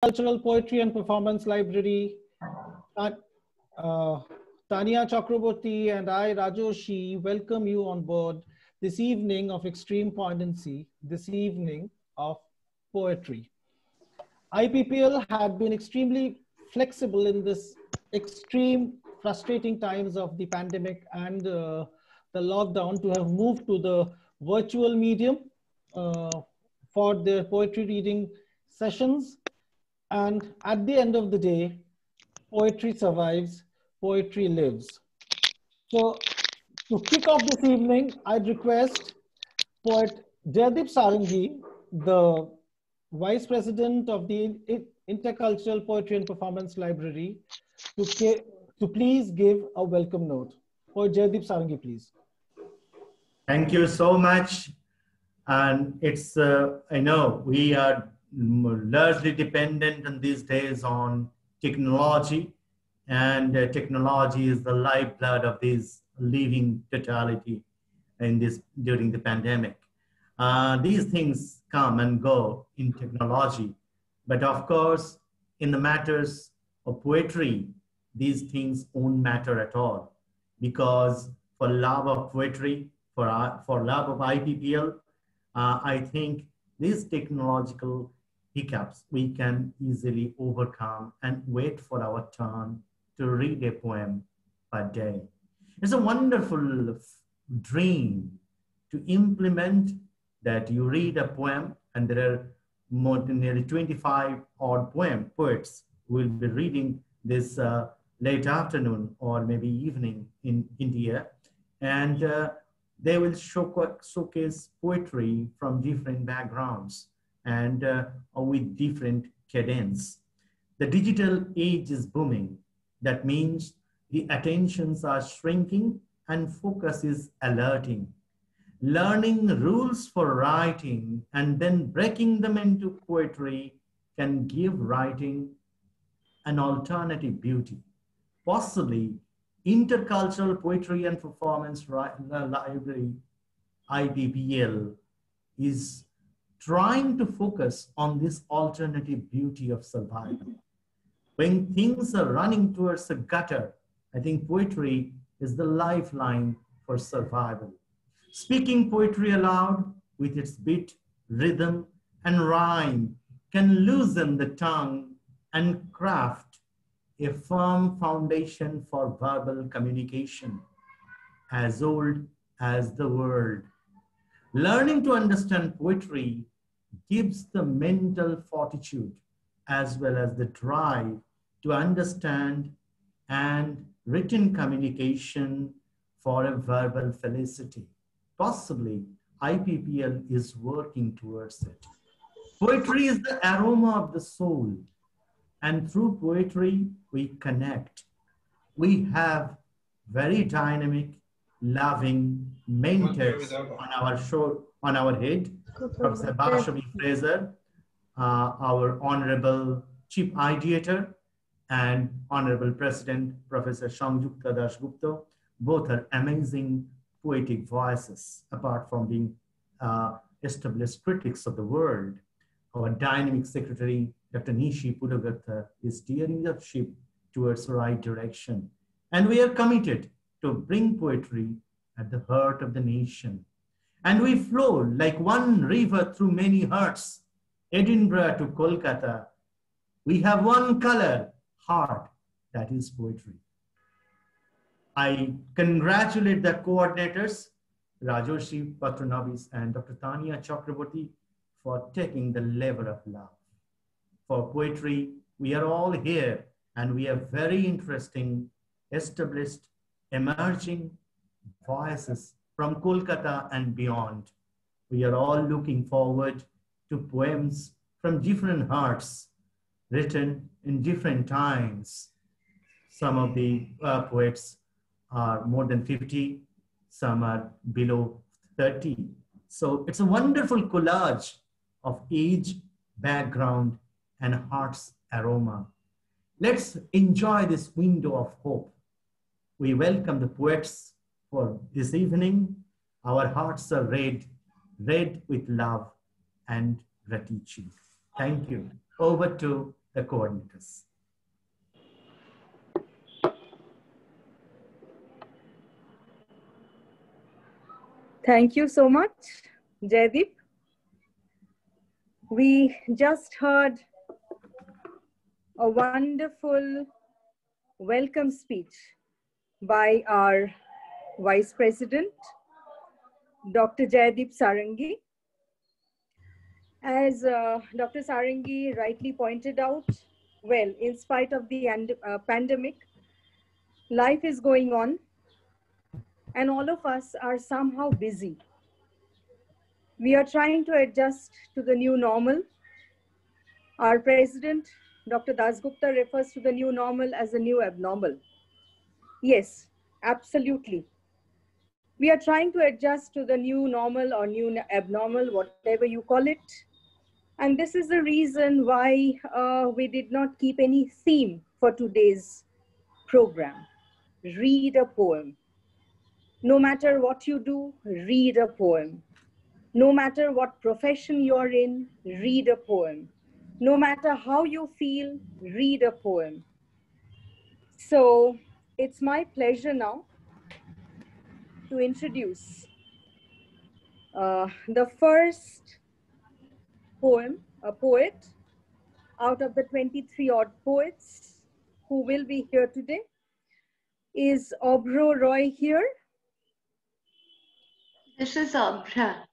Cultural Poetry and Performance Library. Uh, Tania Chakraborty and I, Rajoshi, welcome you on board this evening of extreme poignancy, this evening of poetry. IPPL had been extremely flexible in this extreme frustrating times of the pandemic and the lockdown to have moved to the virtual medium for their poetry reading sessions. And at the end of the day, poetry survives, poetry lives. So to kick off this evening, I'd request poet Jaydeep Sarangi, the Vice President of the Intercultural Poetry and Performance Library, to please give a welcome note. Poet Jaydeep Sarangi, please. Thank you so much. And it's, I know we are largely dependent in these days on technology, and technology is the lifeblood of this living totality in this during the pandemic. These things come and go in technology, but of course, in the matters of poetry, these things won't matter at all, because for love of poetry, for love of IPPL, I think these technological hiccups we can easily overcome and wait for our turn to read a poem per day. It's a wonderful dream to implement that you read a poem, and there are more than nearly 25 odd poets who will be reading this late afternoon or maybe evening in India. And they will showcase poetry from different backgrounds and with different cadence. The digital age is booming. That means the attentions are shrinking and focus is alerting. Learning rules for writing and then breaking them into poetry can give writing an alternative beauty. Possibly, Intercultural Poetry and Performance Library, IPPL, is trying to focus on this alternative beauty of survival. When things are running towards a gutter, I think poetry is the lifeline for survival. Speaking poetry aloud with its beat, rhythm, and rhyme can loosen the tongue and craft a firm foundation for verbal communication, as old as the world. Learning to understand poetry gives the mental fortitude as well as the drive to understand and written communication for a verbal felicity. Possibly, IPPL is working towards it. Poetry is the aroma of the soul, and through poetry, we connect. We have very dynamic, loving mentors on our show, on our head. Professor Bashavi Fraser, our Honorable Chief Ideator, and Honorable President, Professor Shangjukta Dasgupta. Both are amazing poetic voices, apart from being established critics of the world. Our dynamic secretary, Dr. Nishi Pudagatha, is steering the ship towards the right direction. And we are committed to bring poetry at the heart of the nation. And we flow like one river through many hearts, Edinburgh to Kolkata. We have one color, heart, that is poetry. I congratulate the coordinators, Rajoshi Patranavis and Dr. Tania Chakraborty, for taking the lever of love. For poetry, we are all here, and we have very interesting, established, emerging voices from Kolkata and beyond. We are all looking forward to poems from different hearts, written in different times. Some of the poets are more than 50, some are below 30. So it's a wonderful collage of age, background, and heart's aroma. Let's enjoy this window of hope. We welcome the poets for this evening. Our hearts are red with love and gratitude. Thank you. Over to the coordinators. Thank you so much, Jaideep. We just heard a wonderful welcome speech by our Vice President, Dr. Jaideep Sarangi. As Dr. Sarangi rightly pointed out, well, in spite of the pandemic, life is going on and all of us are somehow busy. We are trying to adjust to the new normal. Our president, Dr. Dasgupta, refers to the new normal as a new abnormal. Yes, absolutely. We are trying to adjust to the new normal or new abnormal, whatever you call it. And this is the reason why we did not keep any theme for today's program. Read a poem. No matter what you do, read a poem. No matter what profession you're in, read a poem. No matter how you feel, read a poem. So it's my pleasure now to introduce the first poem, a poet out of the 23 odd poets who will be here today. Is Obro Roy here? This is Abra.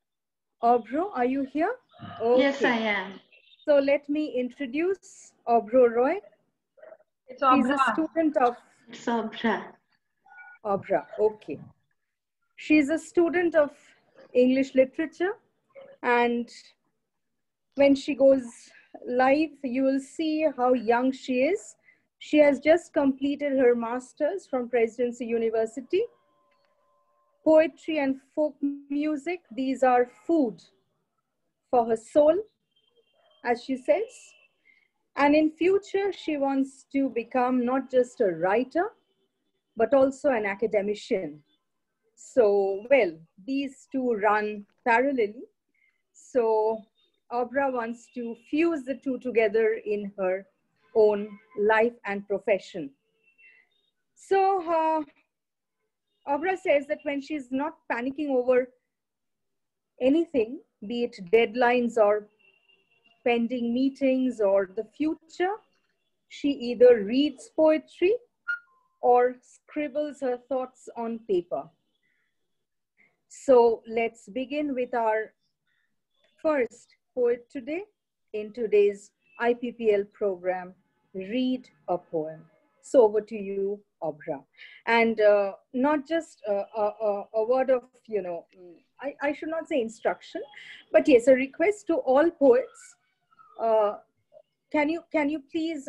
Obro, are you here? Okay. Yes, I am. So let me introduce Obro Roy. It's She's Abra. a student of It's Abra. Abra, okay. She's a student of English literature, and when she goes live, you will see how young she is. She has just completed her master's from Presidency University. Poetry and folk music, these are food for her soul, as she says. And in future, she wants to become not just a writer, but also an academician. So, well, these two run parallelly. So Abra wants to fuse the two together in her own life and profession. So Abra says that when she's not panicking over anything, be it deadlines or pending meetings or the future, she either reads poetry or scribbles her thoughts on paper. So let's begin with our first poet today in today's IPPL program, Read a Poem. So over to you, Abra. And not just a word of, I should not say instruction, but yes, a request to all poets. Can you please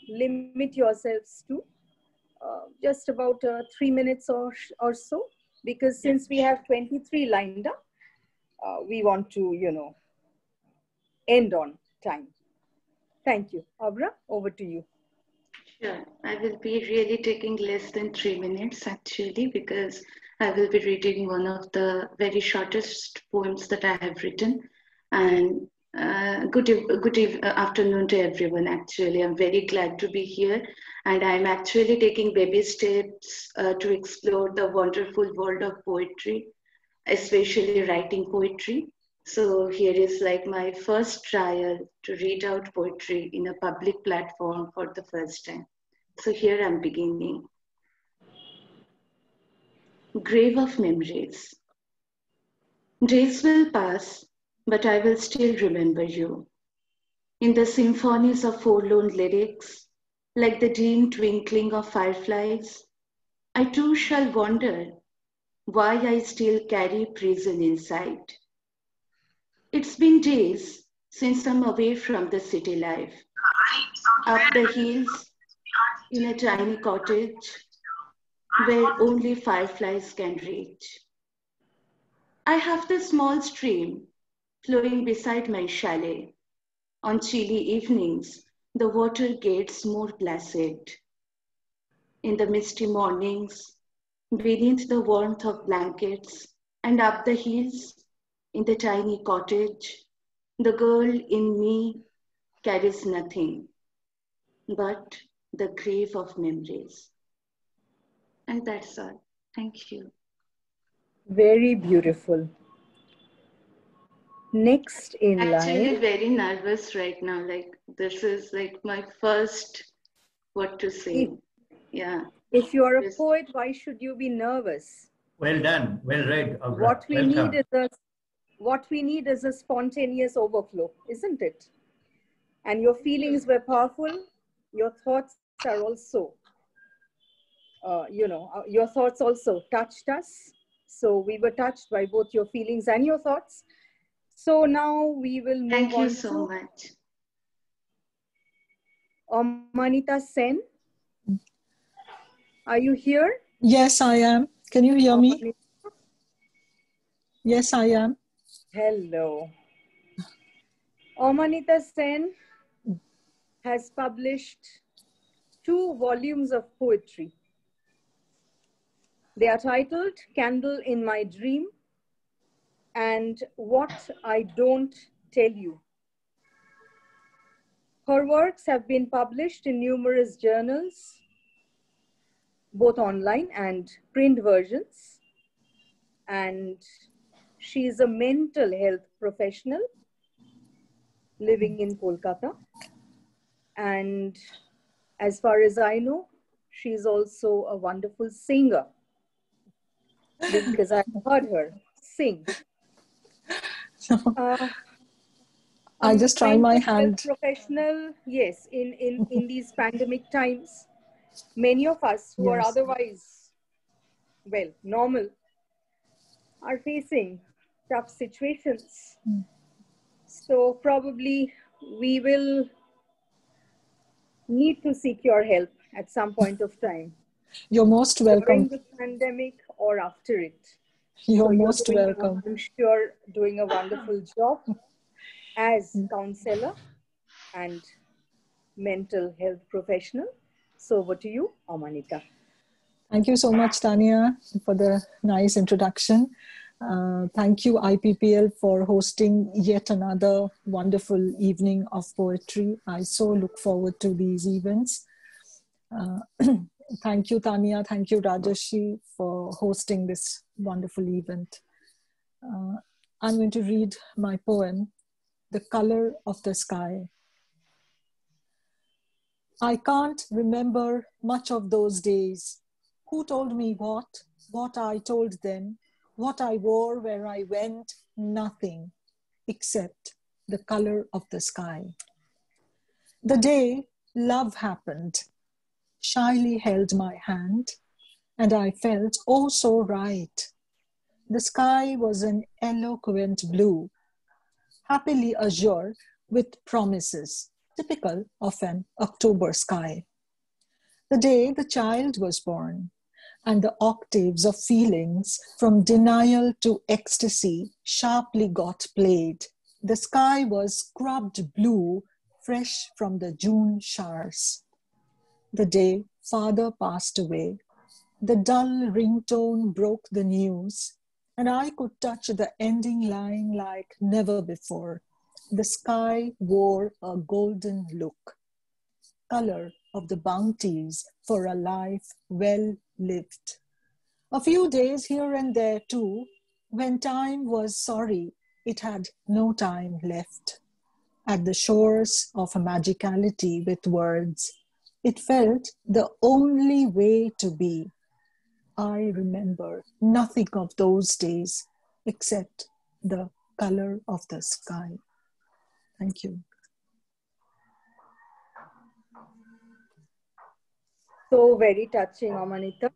limit yourselves to just about 3 minutes or so? Because since we have 23 lined up, we want to, end on time. Thank you. Abra, over to you. Sure. I will be really taking less than 3 minutes actually, because I will be reading one of the very shortest poems that I have written. And good afternoon to everyone. Actually, I'm very glad to be here, and I'm actually taking baby steps to explore the wonderful world of poetry, especially writing poetry. So here is like my first trial to read out poetry in a public platform for the first time. So here I'm beginning. Grave of memories. Days will pass, but I will still remember you. In the symphonies of forlorn lyrics, like the dim twinkling of fireflies, I too shall wonder why I still carry prison inside. It's been days since I'm away from the city life. Up the hills, in a tiny cottage, where only fireflies can reach. I have the small stream flowing beside my chalet. On chilly evenings, the water gets more placid. In the misty mornings, beneath the warmth of blankets, and up the hills, in the tiny cottage, the girl in me carries nothing. but the grave of memories. And that's all. Thank you. Very beautiful. Next in Actually, line. very nervous right now. Like, this is like my first, what to say. Yeah. If you are a This- poet, why should you be nervous? Well done. Well read, Abra. What we Welcome. need is a spontaneous overflow, isn't it? And your feelings were powerful. Your thoughts are also, your thoughts also touched us. So we were touched by both your feelings and your thoughts. So now we will move Thank you on so to much. Omanita Sen. Are you here? Yes, I am. Can you hear me? Omanita? Yes, I am. Hello. Omanita Sen has published 2 volumes of poetry. They are titled Candle in My Dream and What I Don't Tell You. Her works have been published in numerous journals, both online and print versions. And she is a mental health professional living in Kolkata. And as far as I know, she's also a wonderful singer because I heard her sing. I just try my Mental hand. health professional, yes, in these pandemic times, many of us who are Yes. otherwise, well, normal, are facing tough situations. So probably we will need to seek your help at some point of time. You're most welcome. During the pandemic or after it. You're So most doing, welcome. I'm sure, doing a wonderful job as counselor and mental health professional. So over to you, Omanita. Thank you so much, Tanya, for the nice introduction. Thank you, IPPL, for hosting yet another wonderful evening of poetry. I so look forward to these events. Thank you, Tanya. Thank you, Rajeshi, for hosting this wonderful event. I'm going to read my poem, The Color of the Sky. I can't remember much of those days. Who told me what I told them, what I wore, where I went, nothing except the color of the sky. The day love happened, shyly held my hand, and I felt oh so right. The sky was an eloquent blue, happily azure with promises, typical of an October sky. The day the child was born, and the octaves of feelings from denial to ecstasy sharply got played. The sky was scrubbed blue, fresh from the June showers. The day father passed away, the dull ringtone broke the news, and I could touch the ending line like never before. The sky wore a golden look, color of the bounties for a life well lived. A few days here and there too, when time was sorry it had no time left. At the shores of a magicality with words, it felt the only way to be. I remember nothing of those days except the color of the sky. Thank you. So very touching, Omanita.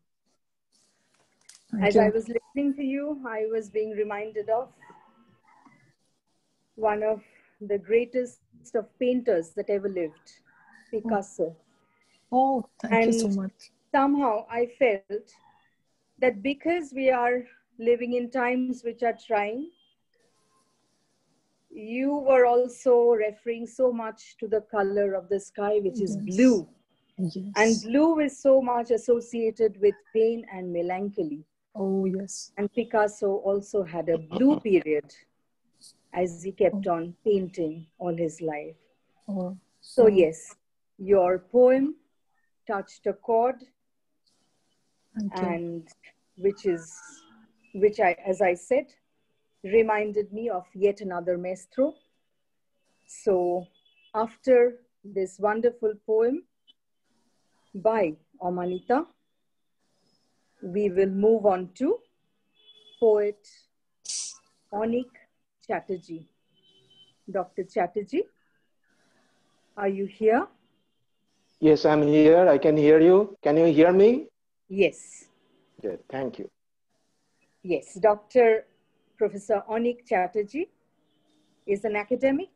As you. I was listening to you, I was being reminded of one of the greatest of painters that ever lived, Picasso. Oh, thank you so And much. somehow I felt that because we are living in times which are trying, you were also referring so much to the color of the sky, which is blue. Yes. And blue is so much associated with pain and melancholy. Oh, yes. And Picasso also had a blue period as he kept on painting all his life. Oh. So yes, Your poem touched a chord, Thank you. and which I, as I said, reminded me of yet another maestro. So after this wonderful poem by Amanita, we will move on to poet Onik Chatterjee. Dr. Chatterjee, are you here? Yes, I'm here. I can hear you. Can you hear me? Yes. Good. Thank you. Yes, Dr. Professor Onik Chatterjee is an academic,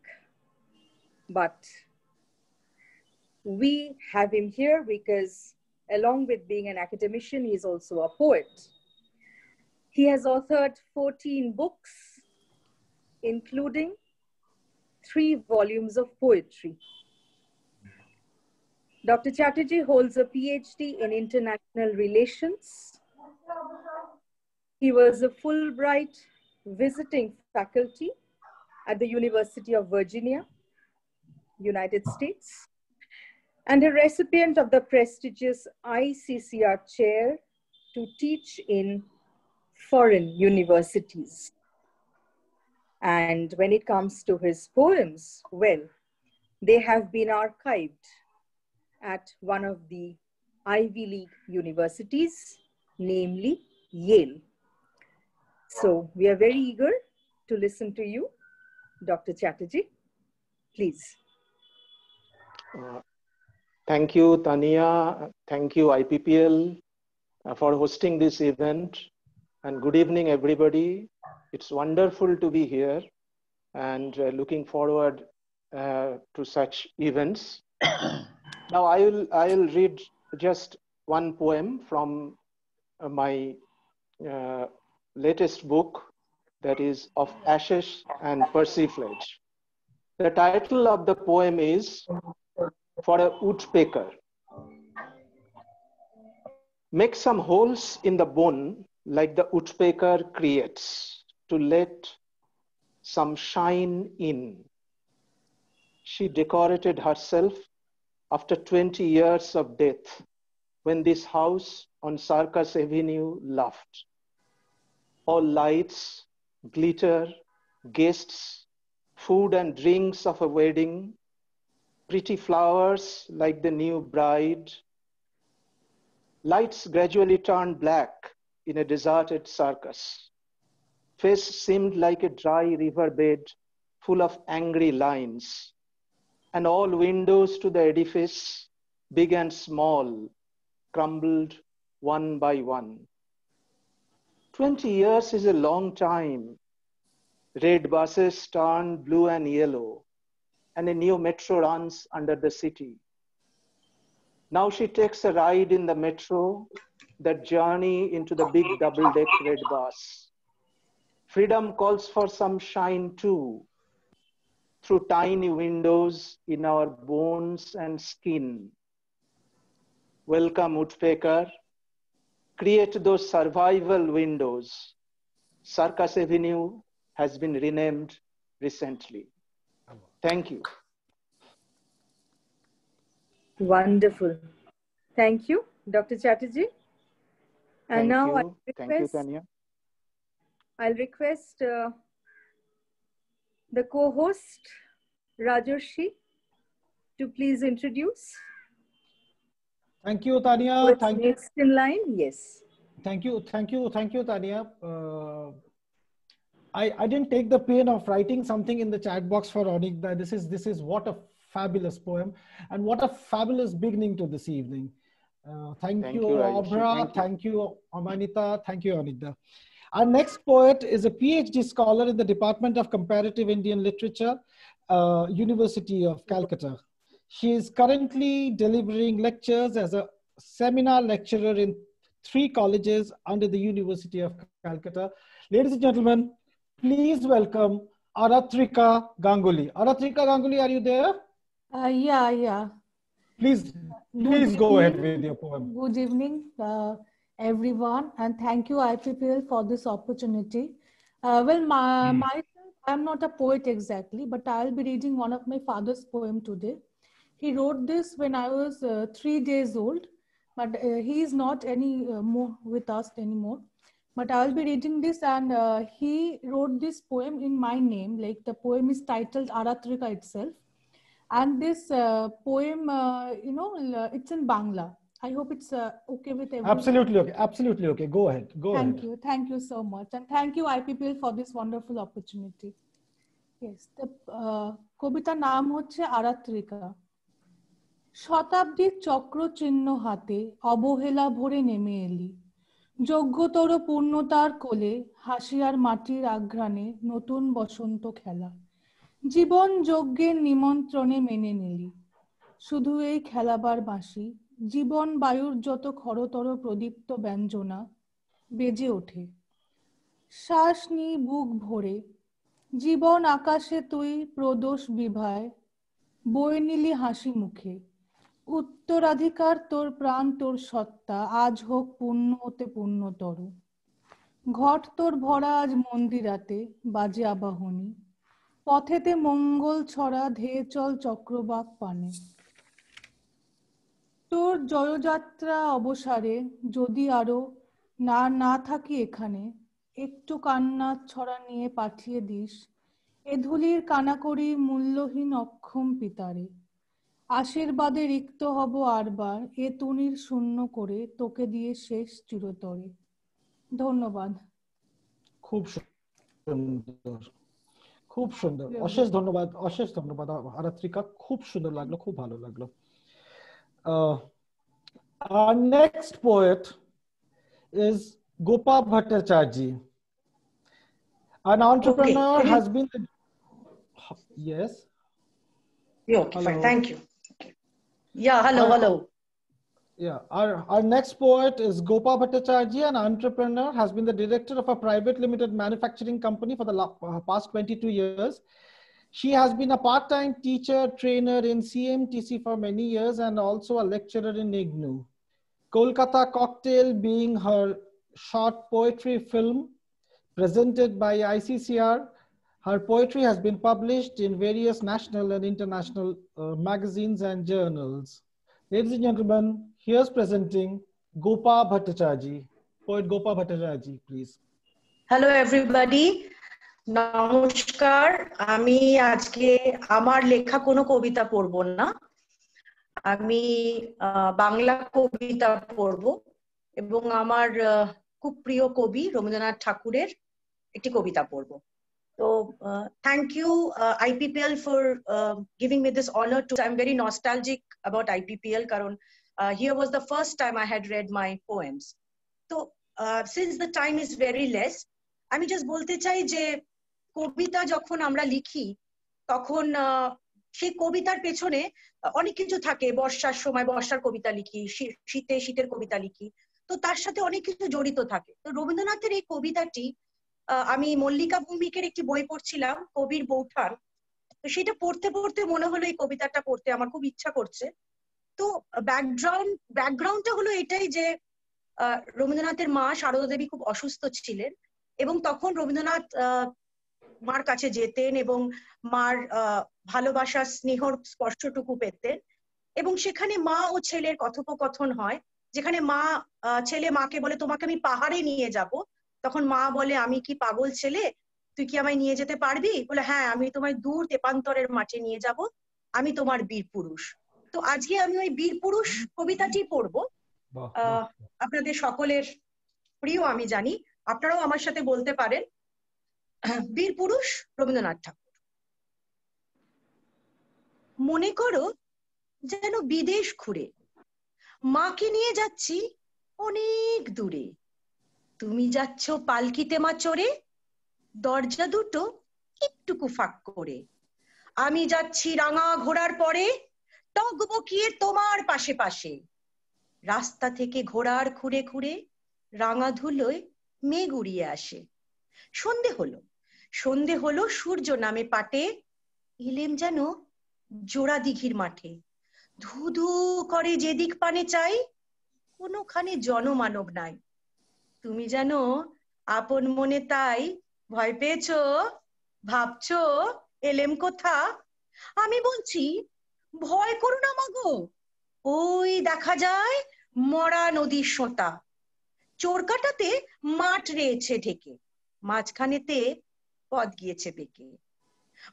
but we have him here because along with being an academician, he is also a poet. He has authored 14 books, including 3 volumes of poetry. Dr. Chatterjee holds a PhD in international relations. He was a Fulbright visiting faculty at the University of Virginia, United States, and a recipient of the prestigious ICCR chair to teach in foreign universities. And when it comes to his poems, well, they have been archived at one of the Ivy League universities, namely Yale. So we are very eager to listen to you, Dr. Chatterjee. Please. Thank you, Tania. Thank you, IPPL, for hosting this event. And good evening, everybody. It's wonderful to be here and looking forward to such events. Now, I will read just one poem from my latest book, that is Of Ashes and Persiflage. The title of the poem is For a Woodpecker. Make some holes in the bone like the woodpecker creates to let some shine in. She decorated herself after 20 years of death when this house on Circus Avenue laughed. All lights, glitter, guests, food and drinks of a wedding, pretty flowers like the new bride. Lights gradually turned black in a deserted circus. Face seemed like a dry riverbed full of angry lines, and all windows to the edifice, big and small, crumbled one by one. 20 years is a long time. Red buses turn blue and yellow, and a new metro runs under the city. Now she takes a ride in the metro, that journey into the big double-deck red bus. Freedom calls for some shine too, through tiny windows in our bones and skin. Welcome, woodpecker. Create those survival windows. Circus Avenue has been renamed recently. Thank you. Wonderful. Thank you, Dr. Chatterjee. And Thank now you. Thank you, Tanya. I'll request the co-host, Rajarshi, to please introduce. Thank you, Tanya. What's next in line? Yes. Thank you, Tanya. I didn't take the pain of writing something in the chat box for Onik. This is what a fabulous poem and what a fabulous beginning to this evening. Thank you, Abra. Thank you, Amanita. Thank you, Onik. Our next poet is a PhD scholar in the Department of Comparative Indian Literature, University of Calcutta. She is currently delivering lectures as a seminar lecturer in 3 colleges under the University of Calcutta. Ladies and gentlemen, please welcome Aratrika Ganguly. Aratrika Ganguly, are you there? Yeah. Please go ahead with your poem. Good evening, everyone, and thank you, IPPL, for this opportunity. Myself, I'm not a poet exactly, but I'll be reading one of my father's poem today. He wrote this when I was 3 days old, but he is not any more with us anymore. But I will be reading this, and he wrote this poem in my name. Like the poem is titled Aratrika itself. And this poem, it's in Bangla. I hope it's okay with everyone. Absolutely okay. Absolutely okay. Go ahead. Go ahead. Thank you. Thank you so much. And thank you, IPPL, for this wonderful opportunity. Yes, the কবিতার নাম হচ্ছে আরাত্রিকা। শতাব্দীর চক্র চিহ্ন হাতে অবহেলা ভরে নেমে এলি, যোগ্যতর পূর্ণতার কোলে হাসিয়ার মাটির আঘ্রাণে নতুন বসন্ত খেলা, জীবন যজ্ঞের নিমন্ত্রণে মেনে নিলি, শুধু এই খেলাবার বাঁশি, জীবন বায়ুর যত খরতর প্রদীপ্ত ব্যঞ্জনা বেজে ওঠে, শ্বাস নি বুক ভরে, জীবন আকাশে তুই প্রদোষ বিভায় বয়ে নিলি হাসি মুখে, উত্তরাধিকার তোর প্রাণ তোর সত্তা আজ হোক পূর্ণ হতে পূর্ণতর, ঘট তোর ভরা আজ মন্দিরাতে বাজে আবাহনী, পথেতে মঙ্গল ছড়া ধেয়ে চল চক্রবাক পানে, তোর জয়যাত্রা অবসারে যদি আরো না থাকি এখানে, একটু কান্নার ছড়া নিয়ে পাঠিয়ে দিস এ ধুলির কানাকড়ি মূল্যহীন অক্ষম পিতারে, আশীর্বাদে রিক্ত হব আরবার এ তুনির শূন্য করে তোকে দিয়ে শেষ চিরতরে। ধন্যবাদ। খুব সুন্দর, খুব সুন্দর, অশেষ ধন্যবাদ, অশেষ ধন্যবাদ আরাত্রিকা, খুব সুন্দর লাগলো, খুব ভালো লাগলো। Our next poet is Gopa Bhattacharya. An entrepreneur has been. Yes. Yeah, okay, fine. Thank you. Yeah, hello. Yeah, our next poet is Gopa Bhattacharya, an entrepreneur, has been the director of a private limited manufacturing company for the past 22 years. She has been a part-time teacher, trainer in CMTC for many years and also a lecturer in IGNU. Kolkata Cocktail being her short poetry film presented by ICCR. Her poetry has been published in various national and international magazines and journals. Ladies and gentlemen, here's presenting Gopa Bhattacharya. Poet Gopa Bhattacharya, please. Hello everybody. নমস্কার। আমি আজকে আমার লেখা কোনো কবিতা পড়বো না, আমি বাংলা কবিতা পড়বো এবং আমার খুব প্রিয় কবি রবীন্দ্রনাথ ঠাকুরের একটি কবিতা পড়বো। So thank you IPPL for giving me this honor to. I'm very nostalgic about IPPL karon here was the first time I had read my poems. So since the time is very less, আমি just বলতে চাই যে কবিতা যখন আমরা লিখি তখন সেই কবিতার পেছনে অনেক কিছু থাকে। বর্ষার সময় বর্ষার কবিতা লিখি, শীতে শীতের কবিতা লিখি, তো তার সাথে অনেক কিছু জড়িত থাকে। তো রবীন্দ্রনাথের এই কবিতাটি আমি মল্লিকা ভৌমিকের একটি বই পড়ছিলাম, কবির বৌঠান, তো সেটা পড়তে পড়তে মনে হলো এই কবিতাটা পড়তে আমার খুব ইচ্ছা করছে। তো ব্যাকগ্রাউন্ডটা হলো এটাই যে রবীন্দ্রনাথের মা শারদা দেবী খুব অসুস্থ ছিলেন এবং তখন রবীন্দ্রনাথ মার কাছে যেতেন এবং মার ভালোবাসা স্নেহর স্পর্শটুকু পেতেন এবং সেখানে মা ও ছেলের কথোপকথন হয়, যেখানে ছেলে মাকে বলে তোমাকে আমি পাহাড়ে নিয়ে যাব, তখন মা বলে আমি কি পাগল ছেলে, তুই কি আমায় নিয়ে যেতে পারবি? বলে হ্যাঁ, আমি তোমায় দূর তেপান্তরের মাঠে নিয়ে যাব, আমি তোমার বীর পুরুষ। তো আজকে আমি ওই বীর পুরুষ কবিতাটি পড়বো। আপনাদের সকলের প্রিয় আমি জানি, আপনারাও আমার সাথে বলতে পারেন। বীর পুরুষ রবীন্দ্রনাথ ঠাকুর। মনে করো যেন বিদেশ ঘুরে মাকে নিয়ে যাচ্ছি অনেক দূরে, তুমি যাচ্ছ পালকিতে মা চড়ে, দরজা দুটো একটুকু ফাঁক করে, আমি যাচ্ছি রাঙা ঘোড়ার পরে টগবকিয়ে তোমার পাশে পাশে, রাস্তা থেকে ঘোড়ার খুঁড়ে খুঁড়ে রাঙা ধুলোয় মেঘ উড়িয়ে আসে। সন্ধে হলো সূর্য নামে পাটে, এলেম যেন জোড়া দিঘির মাঠে, ধুধু করে যেদিক পানে চাই কোনোখানে জনমানব নাই, তুমি যেন আপন মনে তাই ভয় পেয়েছো, ভাবছো এলেম কোথা, আমি বলছি ভয় করো না মাগো, ওই দেখা যায় মরা নদীর সোঁতা, চোরকাটাতে মাঠ রয়েছে ঢেকে, মাঝখানেতে পথ গিয়েছে বেঁকে।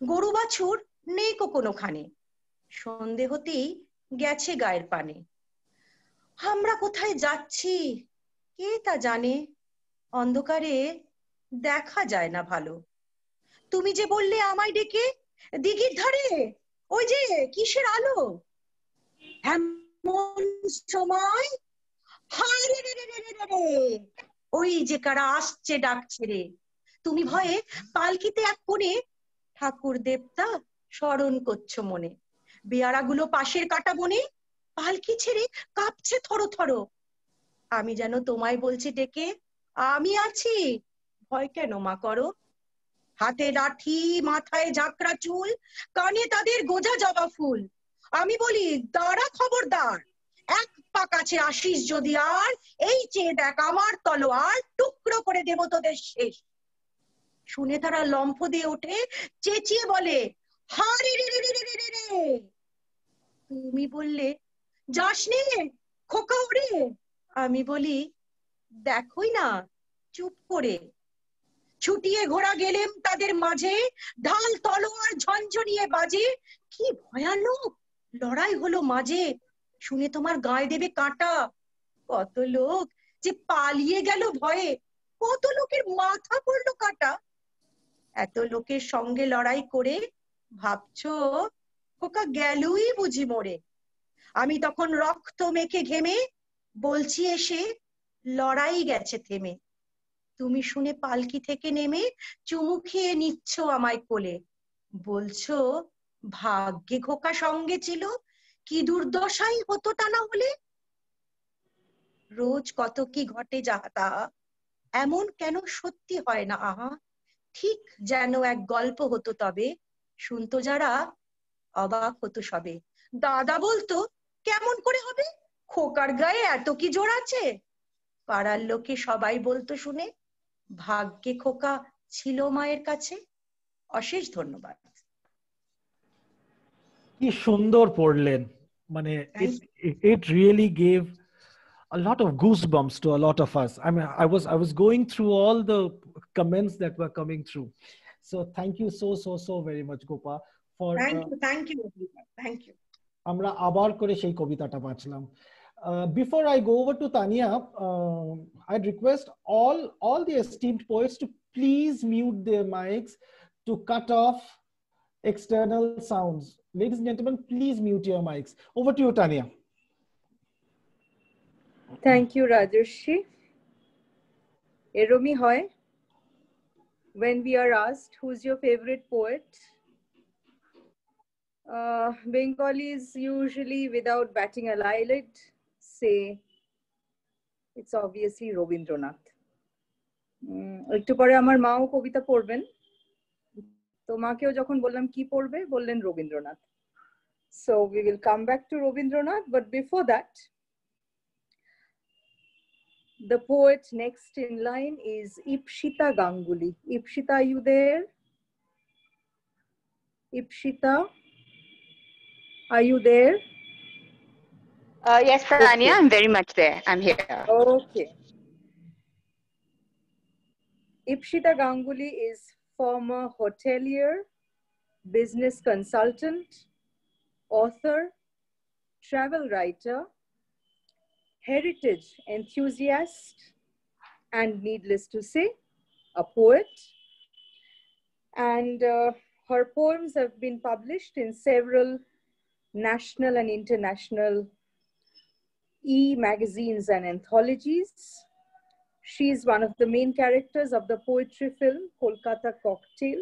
গরু বাছুর নেই কোনোখানে, সন্ধে হতেই গেছে গায়ের পানে। আমরা কোথায় যাচ্ছি কে তা জানে, অন্ধকারে দেখা যায় না ভালো। তুমি যে বললে আমায় ডেকে, দিঘির ধারে ওই যে কিসের আলো, এমন সময় হায় রে রে রে রে রে রে, ওই যে কারা আসছে ডাকছে রে। তুমি ভয়ে পালকিতে এক কোণে ঠাকুর দেবতা স্মরণ করছো মনে। বেয়ারাগুলো পাশের কাটা বনে পালকি ছেড়ে কাঁপছে থরো থরো। আমি যেন তোমায় বলছি ডেকে, আমি আছি, ভয় কেন মা করো। হাতে লাঠি, মাথায় ঝাঁকড়া চুল, কানে তাদের গোজা জবা ফুল। আমি বলি দাঁড়া খবরদার, এক পা কাছে আসিস যদি আর, এই চেয়ে দেখ আমার তলোয়ার, টুকরো করে দেব তোদের শেষ। শুনে তারা লম্ফ দিয়ে ওঠে, চেঁচিয়ে বলে হারে রে রে রে রে রে রে। তুমি বললে যাস নে খোকা ওরে। আমি বলি দেখোই না চুপ করে। ছুটিয়ে ঘোড়া গেলেম তাদের মাঝে, ঢাল তলোয়ার ঝনঝনিয়ে বাজে। কি ভয়ানক লড়াই হলো মাঝে, শুনে তোমার গায়ে দেবে কাঁটা। কত লোক যে পালিয়ে গেল ভয়ে, কত লোকের মাথা পড়লো কাটা। এত লোকের সঙ্গে লড়াই করে ভাবছো খোকা গেলই বুঝি মরে। আমি তখন রক্ত মেখে ঘেমে বলছি এসে লড়াই গেছে থেমে। তুমি শুনে পালকি থেকে নেমে চুমু খেয়ে নিচ্ছ আমায় কোলে, বলছো ভাগ্যে খোকা সঙ্গে ছিল, কি দুর্দশাই হতো তা না হলে। রোজ কত কি ঘটে যাহা তাহা, এমন কেন সত্যি হয় না আহা। ঠিক যেন এক গল্প হতো তবে, শুনতো যারা অবাক হতো সবে। দাদা বলতো কেমন করে হবে, খোকার গায়ে এত কি জোর আছে। পাড়ার লোকে সবাই বলতো শুনে, ভাগ্যে খোকা ছিল মায়ের কাছে। অশেষ ধন্যবাদ। কি সুন্দর পড়লেন, মানে it really gave a lot of goosebumps to a lot of us. I mean, I was going through all the comments that were coming through. So thank you so very much, Gopa, for thank you thank you. আমরা আবার করে সেই কবিতাটা বাঁচলাম। Before I go over to Tanya, I'd request all the esteemed poets to please mute their mics to cut off external sounds. Ladies and gentlemen, please mute your mics. Over to you, Tanya. Thank you, Rajarshi. Eromi hoy, when we are asked who's your favorite poet, Bengalis usually, without batting an eyelid, say it's obviously Robindranath. একটু পরে আমার মাও কবিতা পড়বেন, তো মাকেও যখন বললাম কি পড়বে, বললেন Rabindranath. So we will come back to Robindranath, but before that, the poet next in line is Ipshita Ganguly. Ipshita, are you there? Ipshita, are you there? Yes, Tanya, okay. I'm very much there. I'm here. Okay. Ipshita Ganguly is former hotelier, business consultant, author, travel writer, heritage enthusiast, and needless to say, a poet. And her poems have been published in several national and international e-magazines and anthologies. She is one of the main characters of the poetry film Kolkata Cocktail.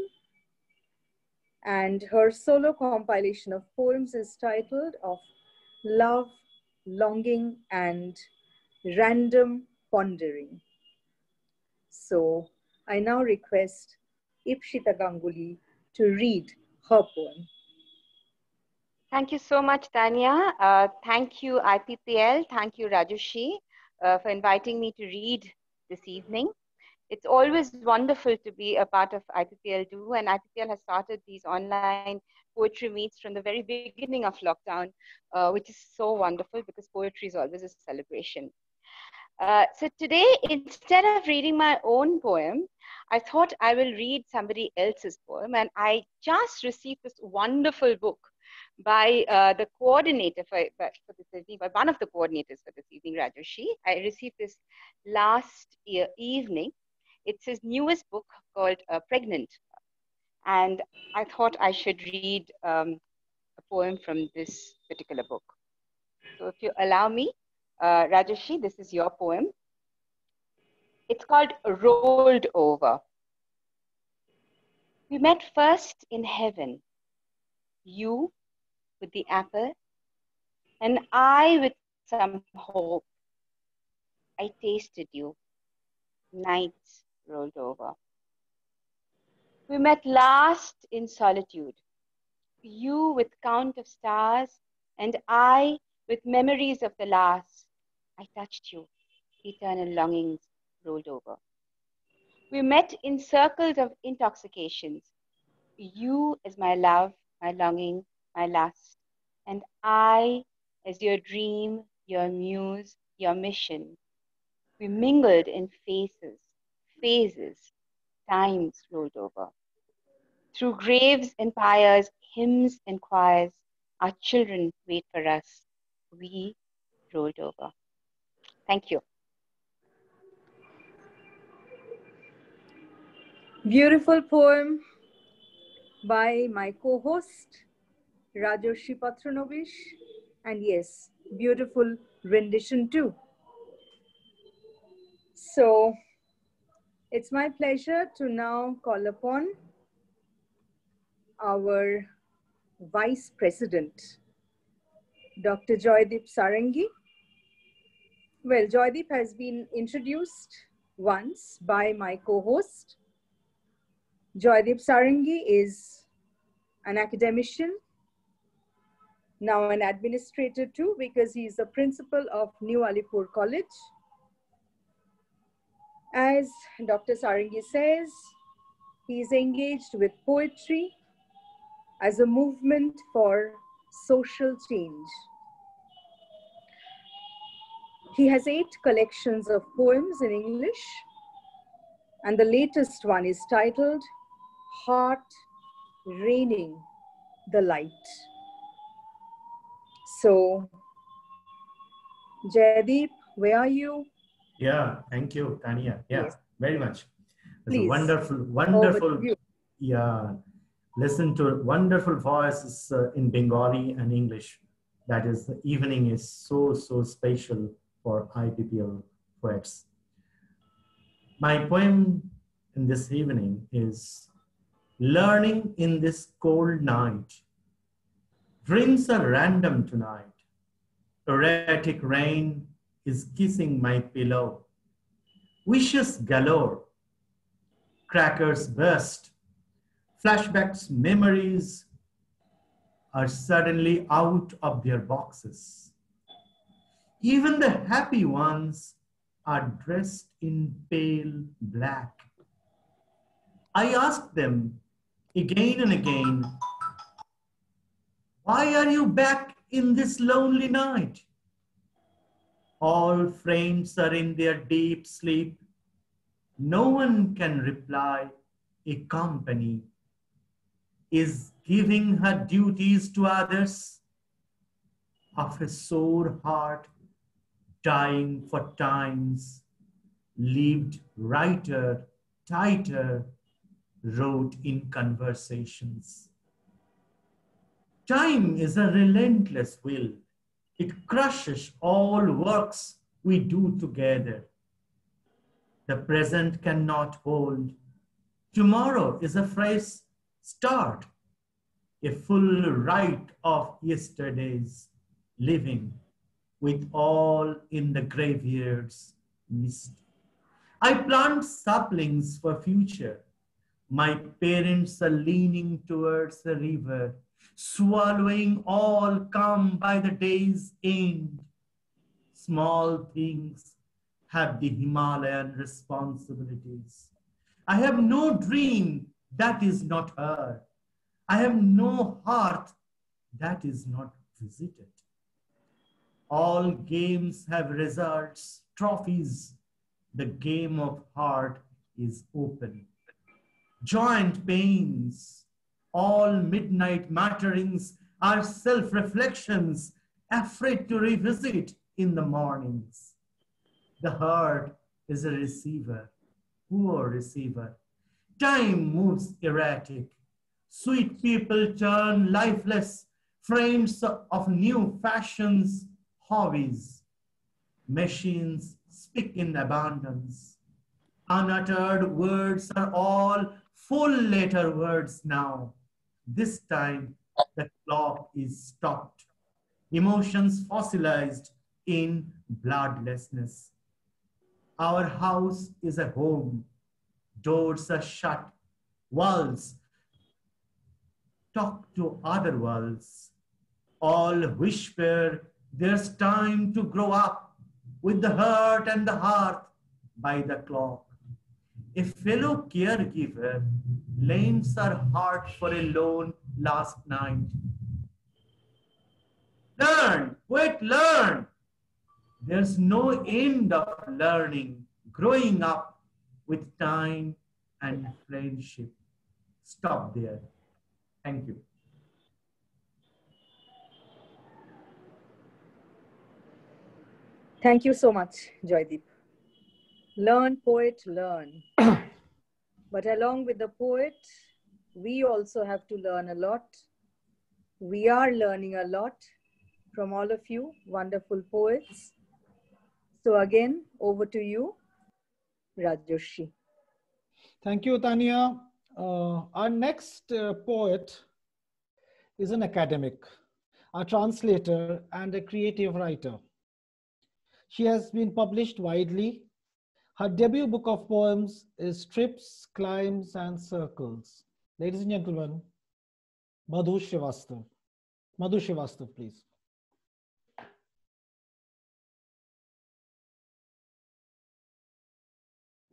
And her solo compilation of poems is titled Of Love, Longing, and Random Pondering. So I now request Ipshita Ganguly to read her poem. Thank you so much, Tanya. Thank you, IPPL. Thank you, Rajarshi, for inviting me to read this evening. It's always wonderful to be a part of IPPL too, and IPPL has started these online poetry meets from the very beginning of lockdown, which is so wonderful because poetry is always a celebration. So today, instead of reading my own poem, I thought I will read somebody else's poem. And I just received this wonderful book by the coordinator for this evening, by one of the coordinators for this evening, Rajoshi. I received this last evening. It's his newest book called Pregnant. And I thought I should read a poem from this particular book. So if you allow me, Rajoshi, this is your poem. It's called Rolled Over. We met first in heaven, you with the apple, and I with some hope. I tasted you, nights rolled over. We met last in solitude, you with count of stars, and I with memories of the last. I touched you, eternal longings rolled over. We met in circles of intoxications, you as my love, my longing, my lust, and I as your dream, your muse, your mission. We mingled in phases, times rolled over. Through graves and pyres, hymns and choirs, our children wait for us. We rolled over. Thank you. Beautiful poem by my co-host, Rajoshi Patranovish. And yes, beautiful rendition too. So it's my pleasure to now call upon our Vice President, Dr. Joydeep Sarangi. Well, Joydeep has been introduced once by my co-host. Joydeep Sarangi is an academician, now an administrator too, because he is the principal of New Alipur College. As Dr. Sarangi says, he is engaged with poetry as a movement for social change. He has 8 collections of poems in English, and the latest one is titled Heart Raining the Light. So, Jaideep, where are you? Yeah, thank you, Tanya. Yeah, yes. Very much. It's Please. a wonderful, yeah, listen to wonderful voices in Bengali and English. That is, the evening is so special for IPPL poets. My poem in this evening is Learning in This Cold Night. Dreams are random tonight. Erratic rain is kissing my pillow. Wishes galore. Crackers burst. Flashbacks, memories are suddenly out of their boxes. Even the happy ones are dressed in pale black. I ask them again and again, why are you back in this lonely night? All friends are in their deep sleep. No one can reply. A company is giving her duties to others. Of a sore heart, dying for times, lived writer, tighter, wrote in conversations. Time is a relentless will. It crushes all works we do together. The present cannot hold. Tomorrow is a fresh start, a full write of yesterday's living with all in the graveyards mist. I plant saplings for future. My parents are leaning towards the river, swallowing all come by the day's end. Small things have the Himalayan responsibilities. I have no dream that is not her. I have no hearth that is not visited. All games have results, trophies. The game of heart is open. Joint pains, all midnight matterings are self-reflections, afraid to revisit in the mornings. The heart is a receiver, poor receiver. Time moves erratic. Sweet people turn lifeless, frames of new fashions, hobbies. Machines speak in abundance. Unuttered words are all full letter words now. This time, the clock is stopped. Emotions fossilized in bloodlessness. Our house is a home. Doors are shut. Walls talk to other worlds. All whisper there's time to grow up with the hurt and the hearth by the clock. A fellow caregiver lends her heart for a loan last night. Learn, wait, learn. There's no end of learning, growing up with time and friendship. Stop there. Thank you. Thank you so much, Joydeep. Learn, poet, learn. But along with the poet, we also have to learn a lot. We are learning a lot from all of you, wonderful poets. So again, over to you, Rajoshi. Thank you, Tanya. Our next poet is an academic, a translator, and a creative writer. She has been published widely. Her debut book of poems is Strips, Climbs, and Circles. Ladies and gentlemen, Madhu Srivastav. Madhu Srivastav, please.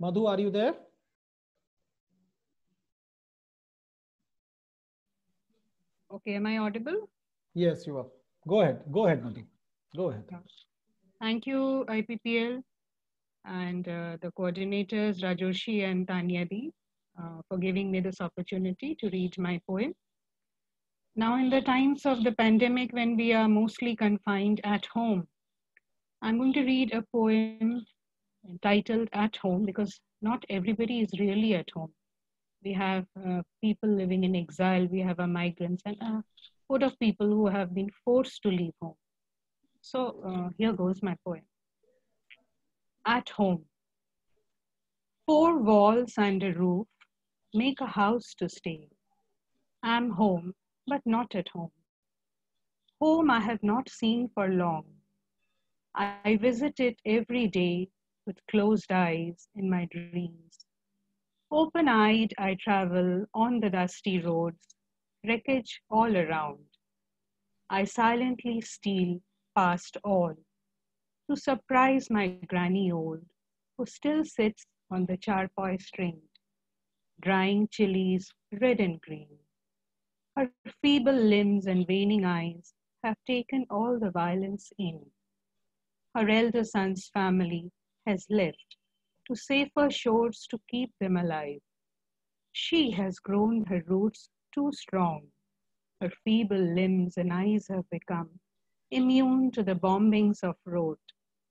Madhu, are you there? Okay, am I audible? Yes, you are. Go ahead. Go ahead, Madhu. Go ahead. Thank you, IPPL, and the coordinators, Rajoshi and Tanyadi, for giving me this opportunity to read my poem. Now, in the times of the pandemic, when we are mostly confined at home, I'm going to read a poem titled At Home, because not everybody is really at home. We have people living in exile, we have migrants, and a host of people who have been forced to leave home. So here goes my poem. At home. 4 walls and a roof make a house to stay. I'm home, but not at home. Home I have not seen for long. I visit it every day with closed eyes in my dreams. Open-eyed, I travel on the dusty roads, wreckage all around. I silently steal past all to surprise my granny old, who still sits on the charpoy string, drying chilies red and green. Her feeble limbs and waning eyes have taken all the violence in. Her elder son's family has left to safer shores to keep them alive. She has grown her roots too strong. Her feeble limbs and eyes have become immune to the bombings of road.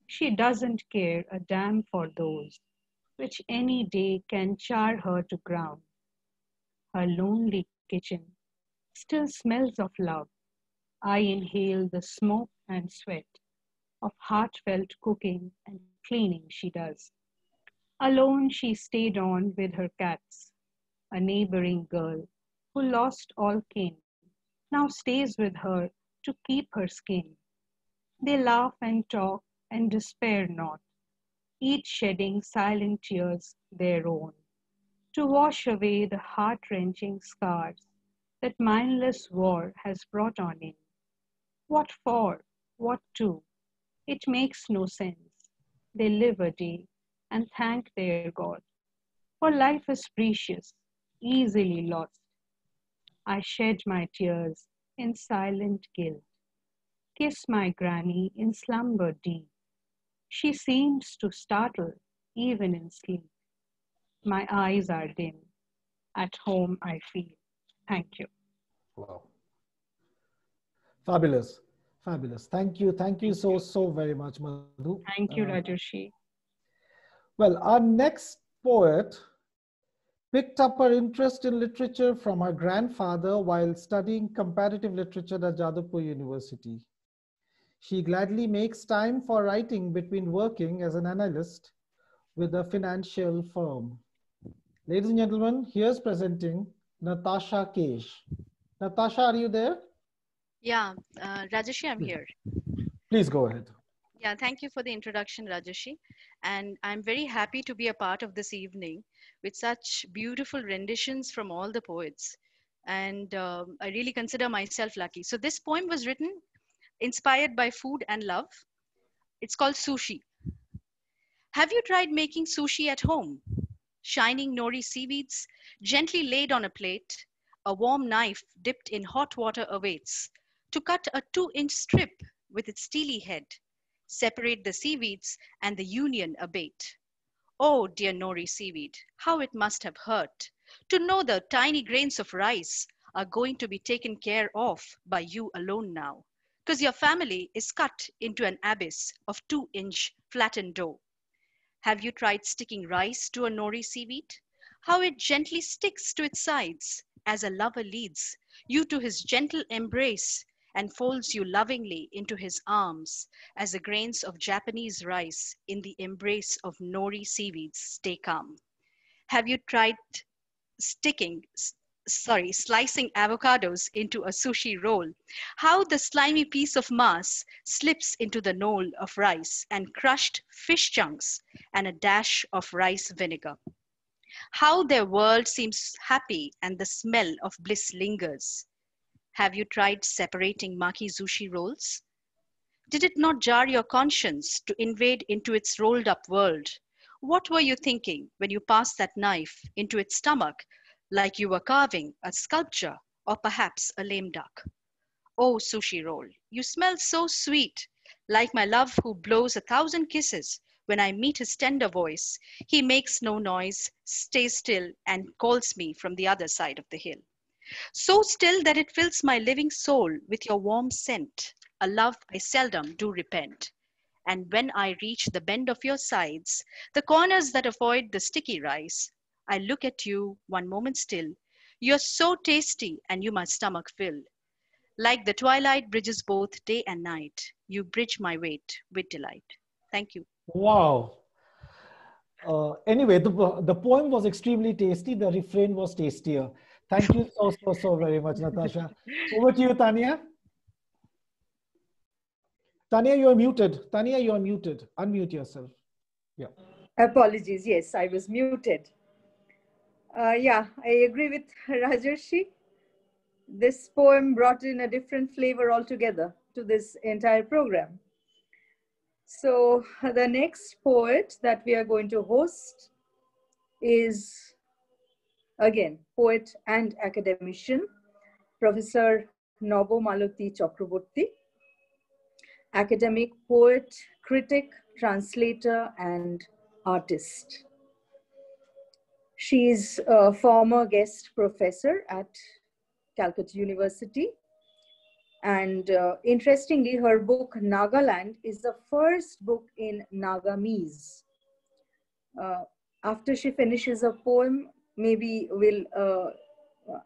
She doesn't care a damn for those which any day can char her to ground. Her lonely kitchen still smells of love. I inhale the smoke and sweat of heartfelt cooking and cleaning she does. Alone she stayed on with her cats. A neighboring girl who lost all kin now stays with her to keep her skin. They laugh and talk and despair not, each shedding silent tears their own, to wash away the heart-wrenching scars that mindless war has brought on in. What for? What to? It makes no sense. They live a day and thank their God. For life is precious, easily lost. I shed my tears in silent guilt, kiss my granny in slumber deep. She seems to startle even in sleep. My eyes are dim. At home I feel. Thank you. Wow. Fabulous. Fabulous. Thank you. Thank you so very much, Madhu. Thank you, Rajoshi. Well, our next poet picked up her interest in literature from her grandfather while studying comparative literature at Jadavpur University. She gladly makes time for writing between working as an analyst with a financial firm. Ladies and gentlemen, here's presenting Natasha Kesh. Natasha, are you there? Yeah, Rajeshi, I'm here. Please go ahead. Yeah, thank you for the introduction, Rajeshi. And I'm very happy to be a part of this evening with such beautiful renditions from all the poets. And I really consider myself lucky. So this poem was written inspired by food and love. It's called Sushi. Have you tried making sushi at home? Shining nori seaweeds gently laid on a plate, a warm knife dipped in hot water awaits to cut a 2-inch strip with its steely head, separate the seaweeds and the union abate. Oh, dear nori seaweed, how it must have hurt to know the tiny grains of rice are going to be taken care of by you alone now, because your family is cut into an abyss of 2-inch flattened dough. Have you tried sticking rice to a nori seaweed? How it gently sticks to its sides as a lover leads you to his gentle embrace and folds you lovingly into his arms as the grains of Japanese rice in the embrace of nori seaweeds stay calm. Have you tried slicing avocados into a sushi roll? How the slimy piece of mass slips into the knoll of rice and crushed fish chunks and a dash of rice vinegar. How their world seems happy and the smell of bliss lingers. Have you tried separating maki sushi rolls? Did it not jar your conscience to invade into its rolled up world? What were you thinking when you passed that knife into its stomach like you were carving a sculpture or perhaps a lame duck? Oh, sushi roll, you smell so sweet, like my love who blows 1,000 kisses. When I meet his tender voice, he makes no noise, stays still, and calls me from the other side of the hill. So still that it fills my living soul with your warm scent, a love I seldom do repent. And when I reach the bend of your sides, the corners that avoid the sticky rice, I look at you one moment still. You're so tasty and you my stomach fill. Like the twilight bridges both day and night, you bridge my weight with delight. Thank you. Wow. Anyway, the poem was extremely tasty. The refrain was tastier. Thank you so very much, Natasha. Over to you, Tanya. Tanya, you are muted. Tanya, you are muted. Unmute yourself. Yeah. Apologies. Yes, I was muted. Yeah, I agree with Rajarshi. This poem brought in a different flavor altogether to this entire program. So the next poet that we are going to host is, again, poet and academician, Professor Nobo Malati Chakraborty, academic poet, critic, translator, and artist. She is a former guest professor at Calcutta University. And interestingly, her book, Nagaland, is the first book in Nagamese. After she finishes a poem, maybe we'll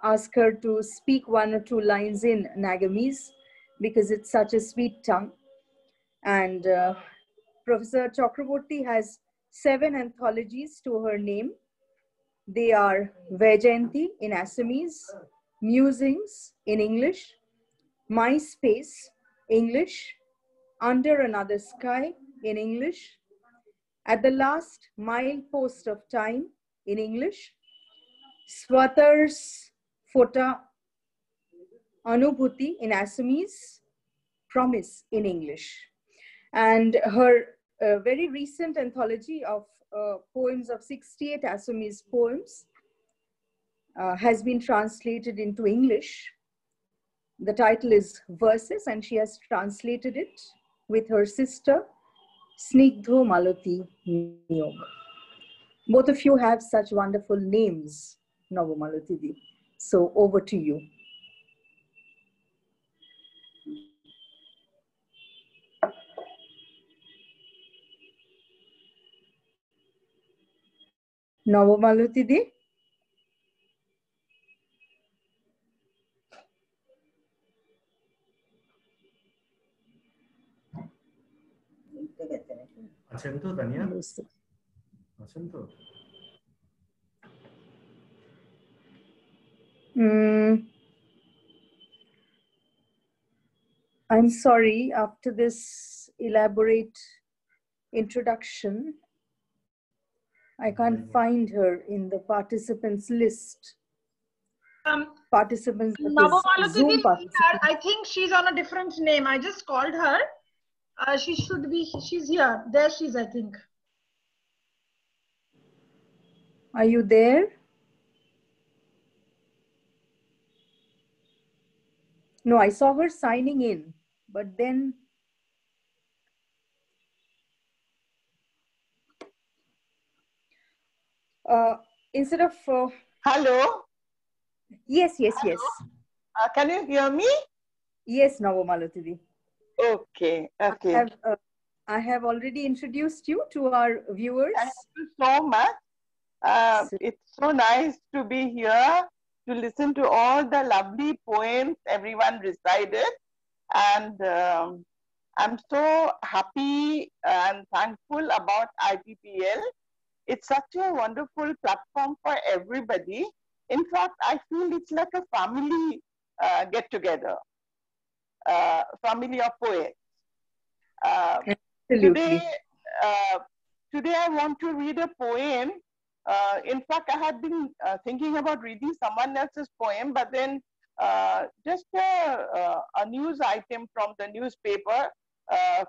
ask her to speak 1 or 2 lines in Nagamese because it's such a sweet tongue. And Professor Chakraborty has 7 anthologies to her name. They are Vajayanti in Assamese, Musings in English, My Space, English, Under Another Sky in English, At the Last Milepost of Time in English, Swatar's Phota Anubhuti in Assamese, Promise in English. And her very recent anthology of poems of 68 Assamese poems has been translated into English. The title is Verses, and she has translated it with her sister, Snigdho Malati Niyog. Both of you have such wonderful names, Navamalati Di. So over to you. Navamalati Di. আছেন তো তানিয়া? আছেন তো? I'm sorry, after this elaborate introduction, I can't find her in the participants list. Participants, Zoom participants. I think she's on a different name. I just called her. She should be, she's here. There she is, I think. Are you there? No, I saw her signing in, but then instead of hello. Yes. Can you hear me? Yes, Navamalati. Okay. I have already introduced you to our viewers. Thank you so much. It's so nice to be here to listen to all the lovely poems everyone recited, and I'm so happy and thankful about IPPL. It's such a wonderful platform for everybody. In fact, I feel it's like a family get-together, family of poets. Today I want to read a poem. In fact, I had been thinking about reading someone else's poem, but then just a news item from the newspaper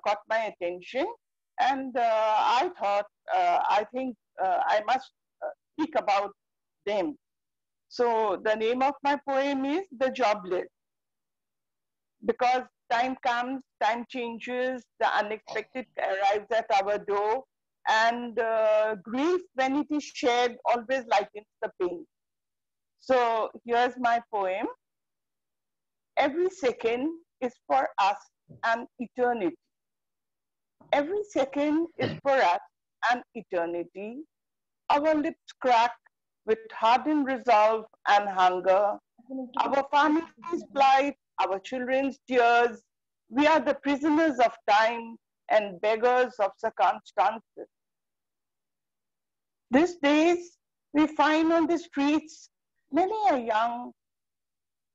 caught my attention, and I thought, I think I must speak about them. So the name of my poem is The Jobless. Because time comes, time changes, the unexpected arrives at our door, and grief, when it is shared, always lightens the pain. So here's my poem. Every second is for us an eternity. Every second is for us an eternity. Our lips crack with hardened resolve and hunger. Our families' plight, our children's tears. We are the prisoners of time and beggars of circumstances. These days, we find on the streets many a young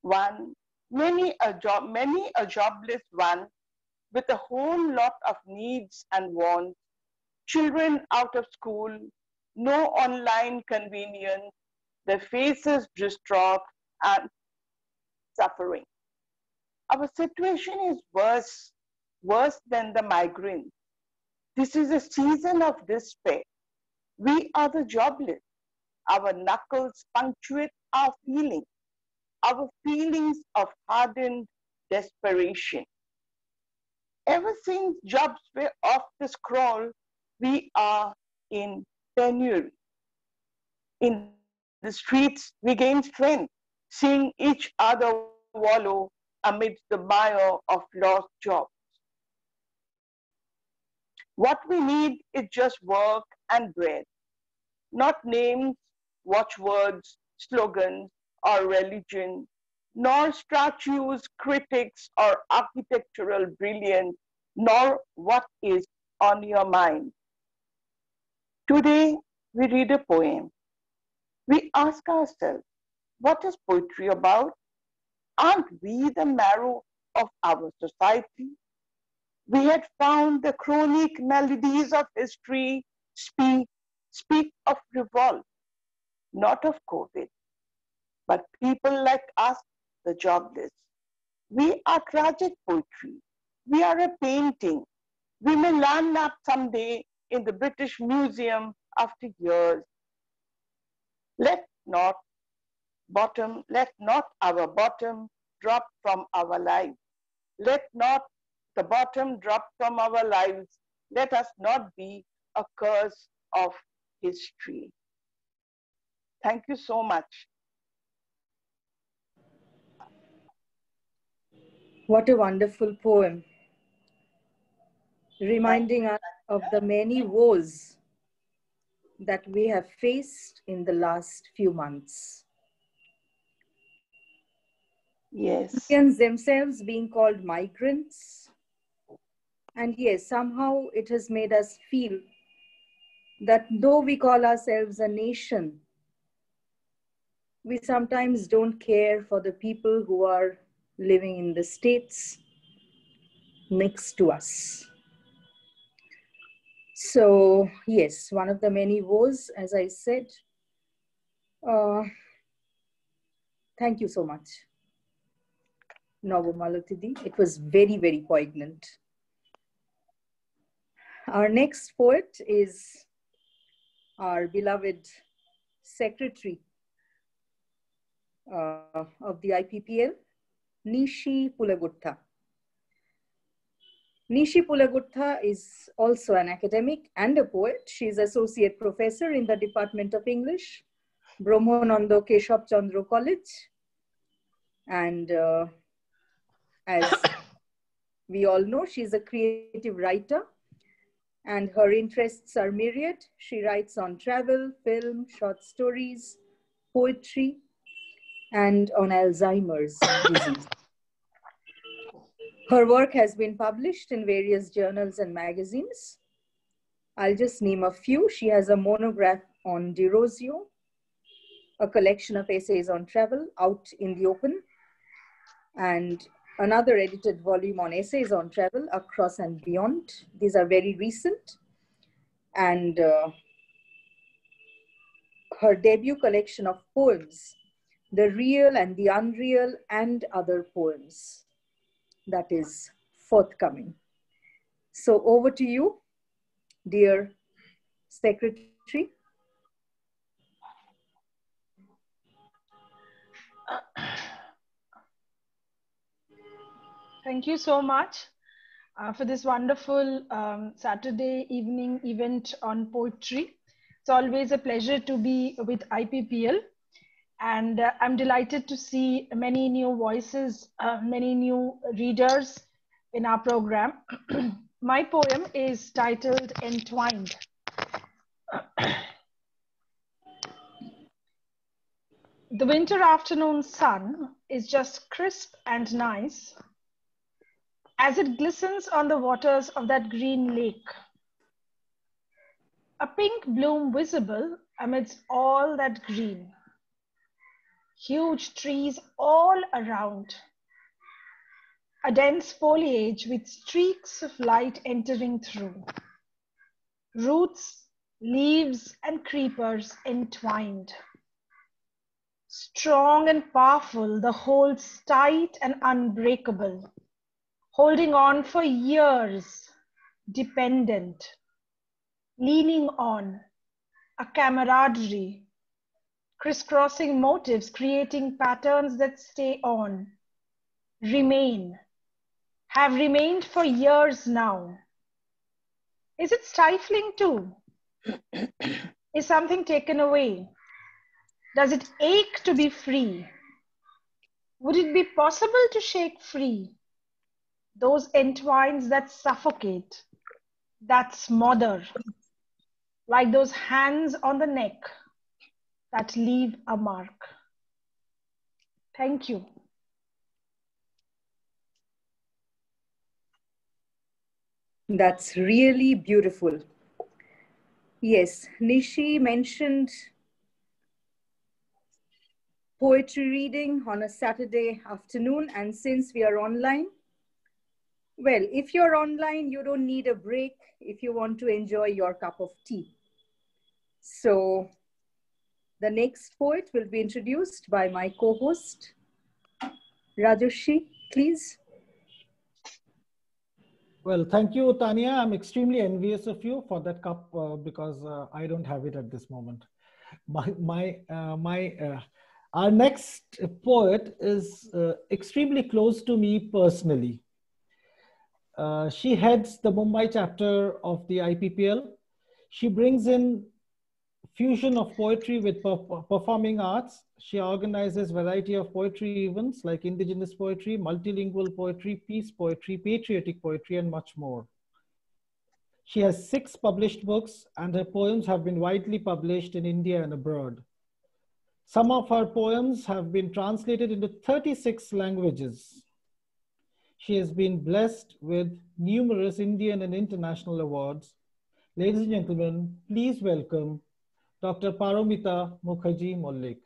one, many a jobless one, with a whole lot of needs and wants. Children out of school, no online convenience, their faces distraught and suffering. Our situation is worse than the migrants. This is a season of despair. We are the jobless. Our knuckles punctuate our feelings of hardened desperation. Ever since jobs were off the scroll, we are in penury. In the streets, we gain strength, seeing each other wallow amidst the mire of lost jobs. What we need is just work and bread, not names, watchwords, slogans, or religion, nor statues, critics, or architectural brilliance, nor what is on your mind. Today, we read a poem. We ask ourselves, what is poetry about? Aren't we the marrow of our society? We had found the chronic melodies of history speak of revolt, not of COVID, but people like us, the jobless. We are tragic poetry. We are a painting. We may land up someday in the British Museum after years. Let not bottom, let not our bottom drop from our lives. Let not the bottom drop from our lives. Let us not be a curse of history. Thank you so much. What a wonderful poem, reminding us of the many woes that we have faced in the last few months. Yes. Indians themselves being called migrants. And yes, somehow it has made us feel that though we call ourselves a nation, we sometimes don't care for the people who are living in the states next to us. So yes, one of the many woes, as I said. Thank you so much, Navamalotidi. It was very, very poignant. Our next poet is our beloved secretary of the IPPL, Nishi Pulagutta. Nishi Pulagutta is also an academic and a poet. She is associate professor in the Department of English, Brahmananda Keshav Chandra College. And as we all know, she is a creative writer and her interests are myriad. She writes on travel, film, short stories, poetry, and on Alzheimer's disease. Her work has been published in various journals and magazines. I'll just name a few. She has a monograph on Derosio, a collection of essays on travel out in the open, and another edited volume on essays on travel across and beyond. These are very recent. And her debut collection of poems, The Real and the Unreal and Other Poems, that is forthcoming. So over to you, dear Secretary. Thank you so much for this wonderful Saturday evening event on poetry. It's always a pleasure to be with IPPL. And I'm delighted to see many new voices, many new readers in our program. My poem is titled Entwined. The winter afternoon sun is just crisp and nice as it glistens on the waters of that green lake. A pink bloom visible amidst all that green. Huge trees all around. A dense foliage with streaks of light entering through. Roots, leaves, and creepers entwined. Strong and powerful, the holds tight and unbreakable. Holding on for years, dependent. Leaning on, a camaraderie. Crisscrossing motives, creating patterns that stay on. Remain. Have remained for years now. Is it stifling too? Is something taken away? Does it ache to be free? Would it be possible to shake free? Those entwines that suffocate, that smother, like those hands on the neck that leave a mark. Thank you. That's really beautiful. Yes, Nishi mentioned poetry reading on a Saturday afternoon, and since we are online, well, if you're online, you don't need a break if you want to enjoy your cup of tea. So the next poet will be introduced by my co-host, Rajoshi, please. Well, thank you, Tanya. I'm extremely envious of you for that cup Our next poet is extremely close to me personally. She heads the Mumbai chapter of the IPPL. She brings in fusion of poetry with performing arts. She organizes variety of poetry events like indigenous poetry, multilingual poetry, peace poetry, patriotic poetry, and much more. She has 6 published books, and her poems have been widely published in India and abroad. Some of her poems have been translated into 36 languages. She has been blessed with numerous Indian and international awards. Ladies and gentlemen, please welcome Dr. Paromita Mukherjee Mollik.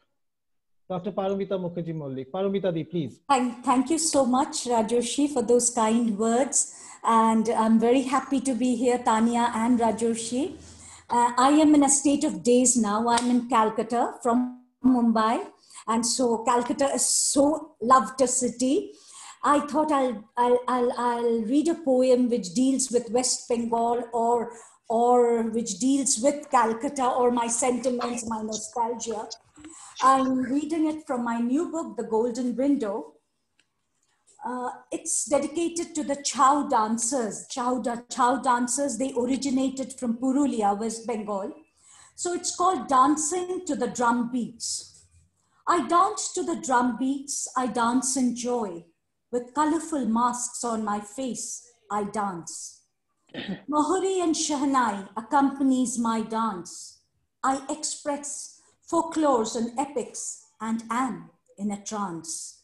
Dr. Paromita Mukherjee Mollik. Paromita Di, please. Thank you so much, Rajoshi, for those kind words. And I'm very happy to be here, Tanya and Rajoshi. I am in a state of daze now. I'm in Calcutta from Mumbai. And so Calcutta is so loved a city. I thought I'll read a poem which deals with West Bengal or which deals with Calcutta or my sentiments, my nostalgia. I'm reading it from my new book, The Golden Window. It's dedicated to the Chow dancers. Chow dancers, they originated from Purulia, West Bengal. So it's called Dancing to the Drum Beats. I dance to the drum beats, I dance in joy. With colorful masks on my face, I dance. Mohri and Shahnai accompanies my dance. I express folklores and epics and am in a trance.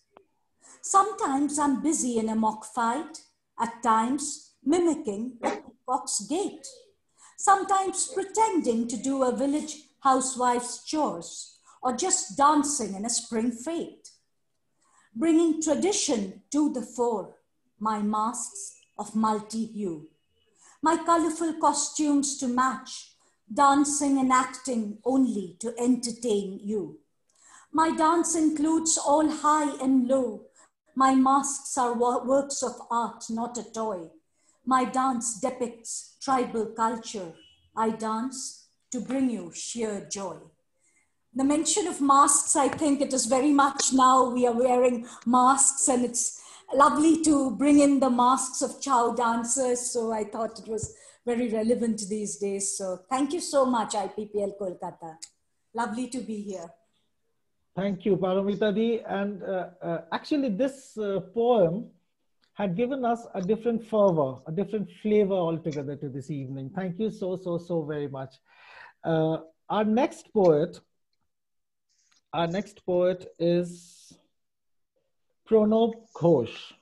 Sometimes I'm busy in a mock fight, at times mimicking a peacock's gait, sometimes pretending to do a village housewife's chores, or just dancing in a spring fete. Bringing tradition to the fore, my masks of multi-hue, my colorful costumes to match, dancing and acting only to entertain you. My dance includes all high and low. My masks are works of art, not a toy. My dance depicts tribal culture. I dance to bring you sheer joy. The mention of masks, I think it is very much now we are wearing masks, and it's lovely to bring in the masks of Chow dancers. So I thought it was very relevant these days. So thank you so much, IPPL Kolkata. Lovely to be here. Thank you, Paromita Di. And actually this poem had given us a different fervor, a different flavor altogether to this evening. Thank you so very much. Our next poet is Pranab Ghosh.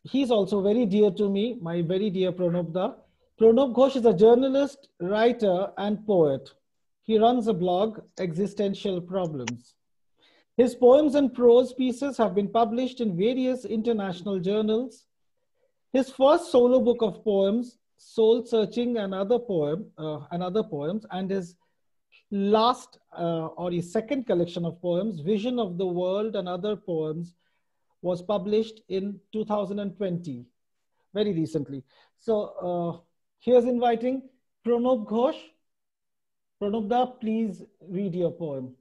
He's also very dear to me, my very dear Pranab Da. Pranab Ghosh is a journalist, writer, and poet. He runs a blog, Existential Problems. His poems and prose pieces have been published in various international journals. His first solo book of poems, Soul Searching and Other Poems, and his last or his second collection of poems, Vision of the World and Other Poems, was published in 2020, very recently. So here's inviting Pranab Ghosh. Pranab Da, please read your poem.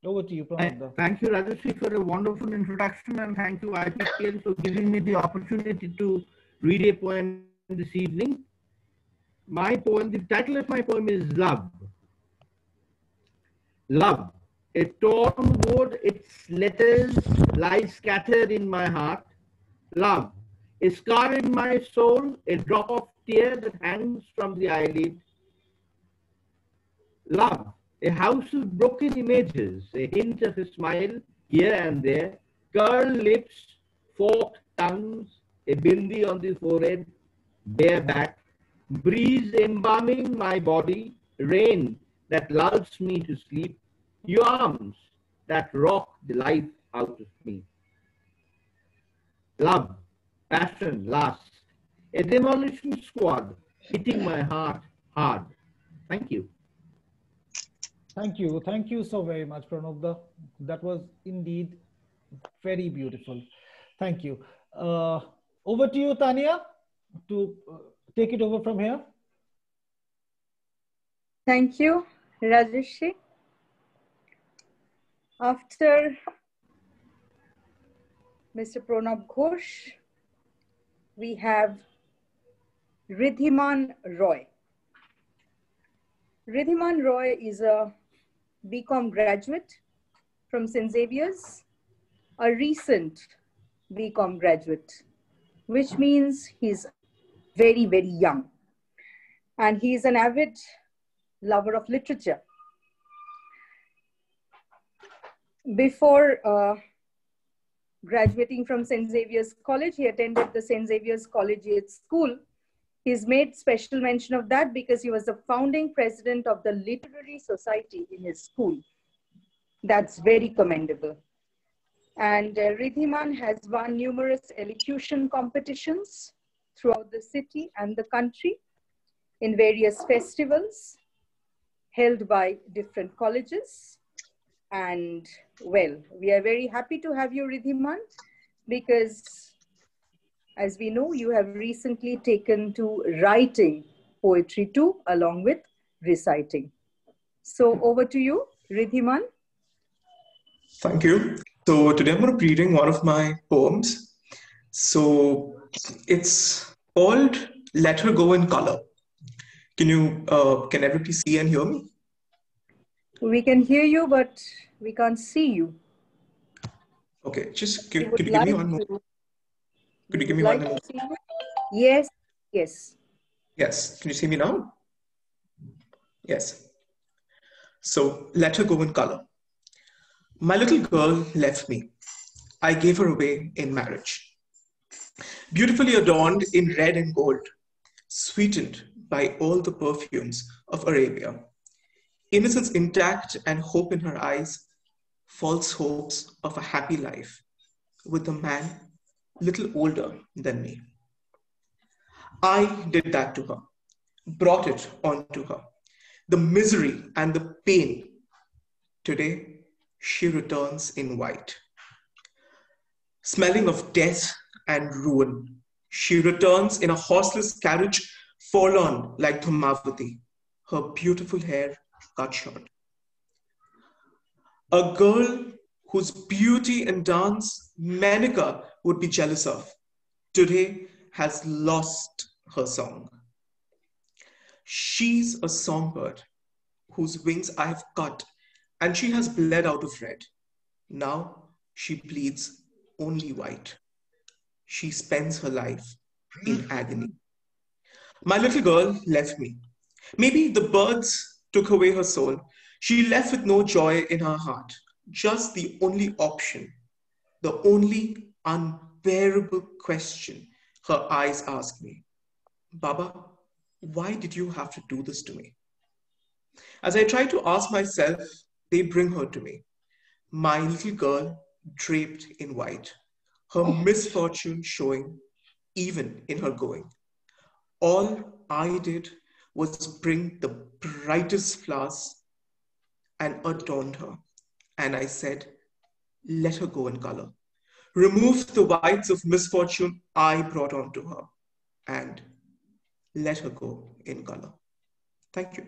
Over to you, Pranab Da. Thank you, Rajoshi, for a wonderful introduction, and thank you, IPPL, for giving me the opportunity to read a poem this evening. My poem, the title of my poem is Love. Love, a torn wood, its letters lie scattered in my heart. Love, a scar in my soul, a drop of tear that hangs from the eyelid. Love, a house of broken images, a hint of a smile here and there, curled lips, forked tongues, a bindi on the forehead, bare back, breeze embalming my body, rain that lulls me to sleep, your arms that rock the life out of me. Love, passion, lust, a demolition squad hitting my heart hard. Thank you. Thank you. Thank you so very much, Pranab Da. That was indeed very beautiful. Thank you. Over to you, Tanya, to take it over from here. Thank you, Rajeshi. After Mr. Pranab Ghosh, we have Ridhiman Roy. Ridhiman Roy is a BCom graduate from St. Xavier's, a recent BCom graduate, which means he's very, very young. And he is an avid lover of literature. Before graduating from St. Xavier's College, he attended the St. Xavier's Collegiate School. He's made special mention of that because he was the founding president of the Literary Society in his school. That's very commendable. And Ridhiman has won numerous elocution competitions throughout the city and the country in various festivals held by different colleges. And well, we are very happy to have you, Ridhiman, because as we know, you have recently taken to writing poetry too, along with reciting. So over to you, Ridhiman. Thank you. So today I'm going to be reading one of my poems. So it's called Let Her Go in Color. Can everybody see and hear me? We can hear you, but we can't see you. Okay, just could you give me one more? Could you give me one more? Yes, yes. Yes, can you see me now? Yes. So let her go in color. My little girl left me. I gave her away in marriage. Beautifully adorned in red and gold, sweetened by all the perfumes of Arabia. Innocence intact and hope in her eyes, false hopes of a happy life with a man little older than me. I did that to her, brought it onto her, the misery and the pain. Today, she returns in white. Smelling of death and ruin, she returns in a horseless carriage, forlorn like Dhumavati, her beautiful hair cut short. A girl whose beauty and dance Manika would be jealous of, today has lost her song. She's a songbird whose wings I have cut, and she has bled out of red. Now she bleeds only white. She spends her life in agony. My little girl left me. Maybe the birds took away her soul. She left with no joy in her heart, just the only option, the only unbearable question her eyes ask me. Baba, why did you have to do this to me? As I try to ask myself, they bring her to me. My little girl draped in white, her misfortune showing even in her going. All I did was bring the brightest flowers and adorned her. And I said, let her go in color. Remove the whites of misfortune I brought onto her and let her go in color. Thank you.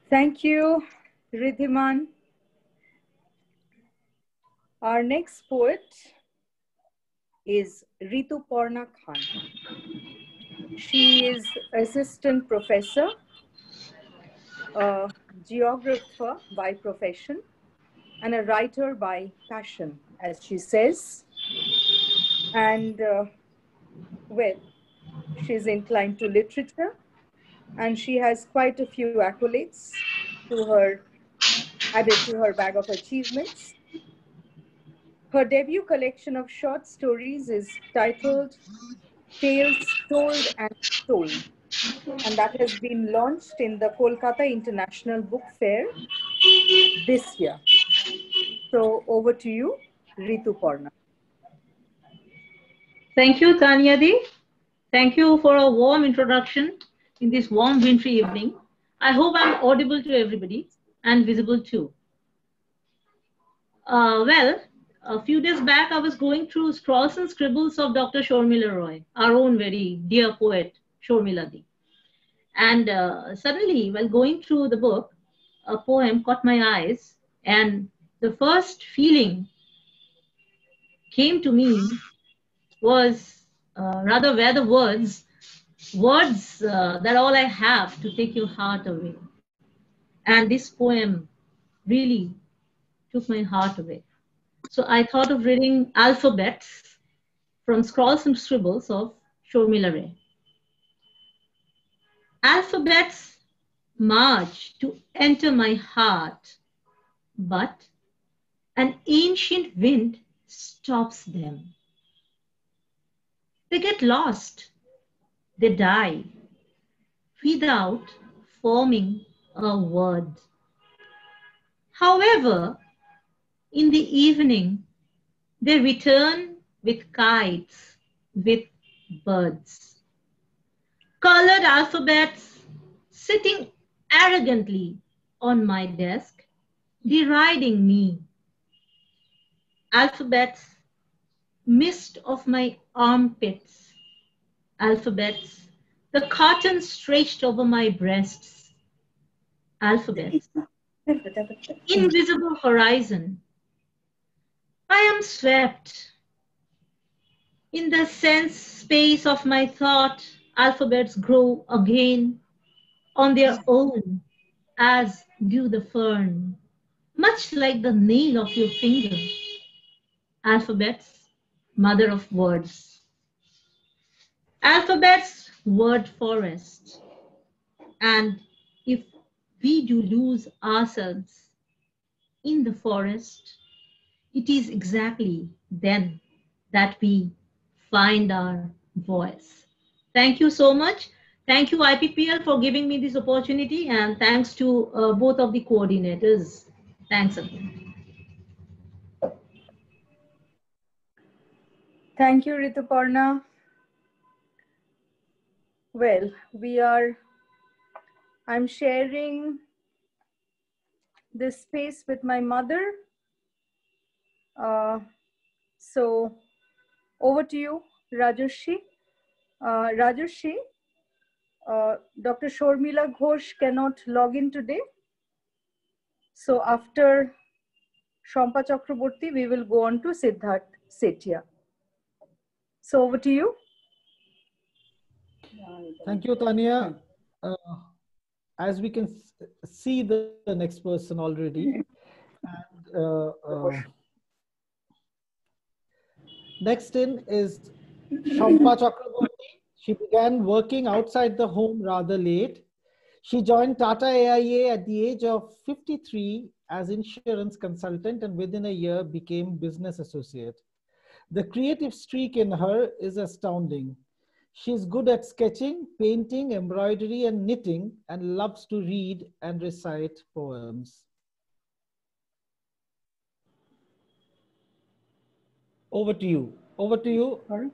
Thank you, Ridhiman. Our next poet is Rituparna Khan. She is assistant professor, a geographer by profession, and a writer by passion, as she says. And well, she's inclined to literature, and she has quite a few accolades added to her bag of achievements. Her debut collection of short stories is titled Tales Told and Told, and that has been launched in the Kolkata International Book Fair this year. So over to you, Rituparna. Thank you, Tanyadi. Thank you for a warm introduction in this warm wintry evening. I hope I'm audible to everybody and visible too. Well, a few days back, I was going through scrawls and scribbles of Dr. Sharmila Roy, our own very dear poet, Sharmila Di. And suddenly, while going through the book, a poem caught my eyes, and the first feeling came to me was rather were the words that all I have to take your heart away. And this poem really took my heart away. So I thought of reading Alphabets from Scrolls and Scribbles of Shormila Ray. Alphabets march to enter my heart, but an ancient wind stops them. They get lost, they die, without forming a word. However, in the evening, they return with kites, with birds. Colored alphabets sitting arrogantly on my desk, deriding me. Alphabets mist of my armpits. Alphabets, the cotton stretched over my breasts. Alphabets, invisible horizon. I am swept. In the sense space of my thought, alphabets grow again on their own, as do the fern, much like the nail of your finger. Alphabets, mother of words. Alphabets, word forest. And if we do lose ourselves in the forest, it is exactly then that we find our voice. Thank you so much. Thank you, IPPL, for giving me this opportunity, and thanks to both of the coordinators. Thanks again. Thank you, Rituparna. Well, I'm sharing this space with my mother. So over to you, Rajarshi. Rajarshi, Dr. Shormila Ghosh cannot log in today. So after Shampa Chakraborty, we will go on to Siddharth Sethia. So over to you. Thank you, Tanya. As we can see the next person already. And, next in is Shampa Chakraborty. She began working outside the home rather late. She joined Tata AIA at the age of 53 as insurance consultant, and within a year became business associate. The creative streak in her is astounding. She's good at sketching, painting, embroidery, and knitting, and loves to read and recite poems. Over to you. Over to you. Sorry?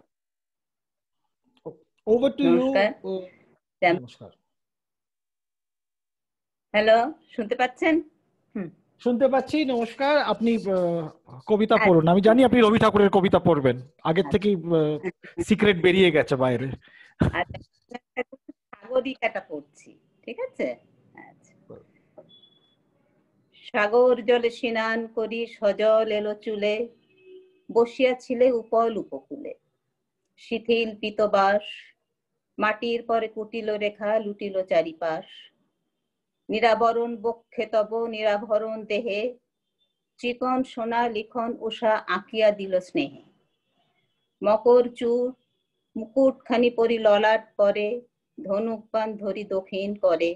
Over to Namaskar. you. Namaskar. Hello, শুনতে পাচ্ছেন? শুনতে পাচ্ছি। নমস্কার। আপনি কবিতা পড়ুন। আমি জানি আপনি রবি ঠাকুরের কবিতা পড়বেন। আগের থেকেই সিক্রেট বেরিয়ে গেছে বাইরে। সাগরিকাটা পড়ছি, ঠিক আছে? সাগর জলে স্নান করি, সজল এলো চুলে, বসিয়াছিলে উপল উপকূলে। শিথিল পিতবাস, মাটির পরে কুটিল রেখা, লুটিল চারিপাশ। নিরাবরণ বক্ষে তব, নিরাভরণ দেহে, চিকন সোনা লিখন উষা আঁকিয়া দিল স্নেহে। মকর চূড় মুকুটখানি পরি ললাট পরে, ধনুকবান ধরি দক্ষিণ করে।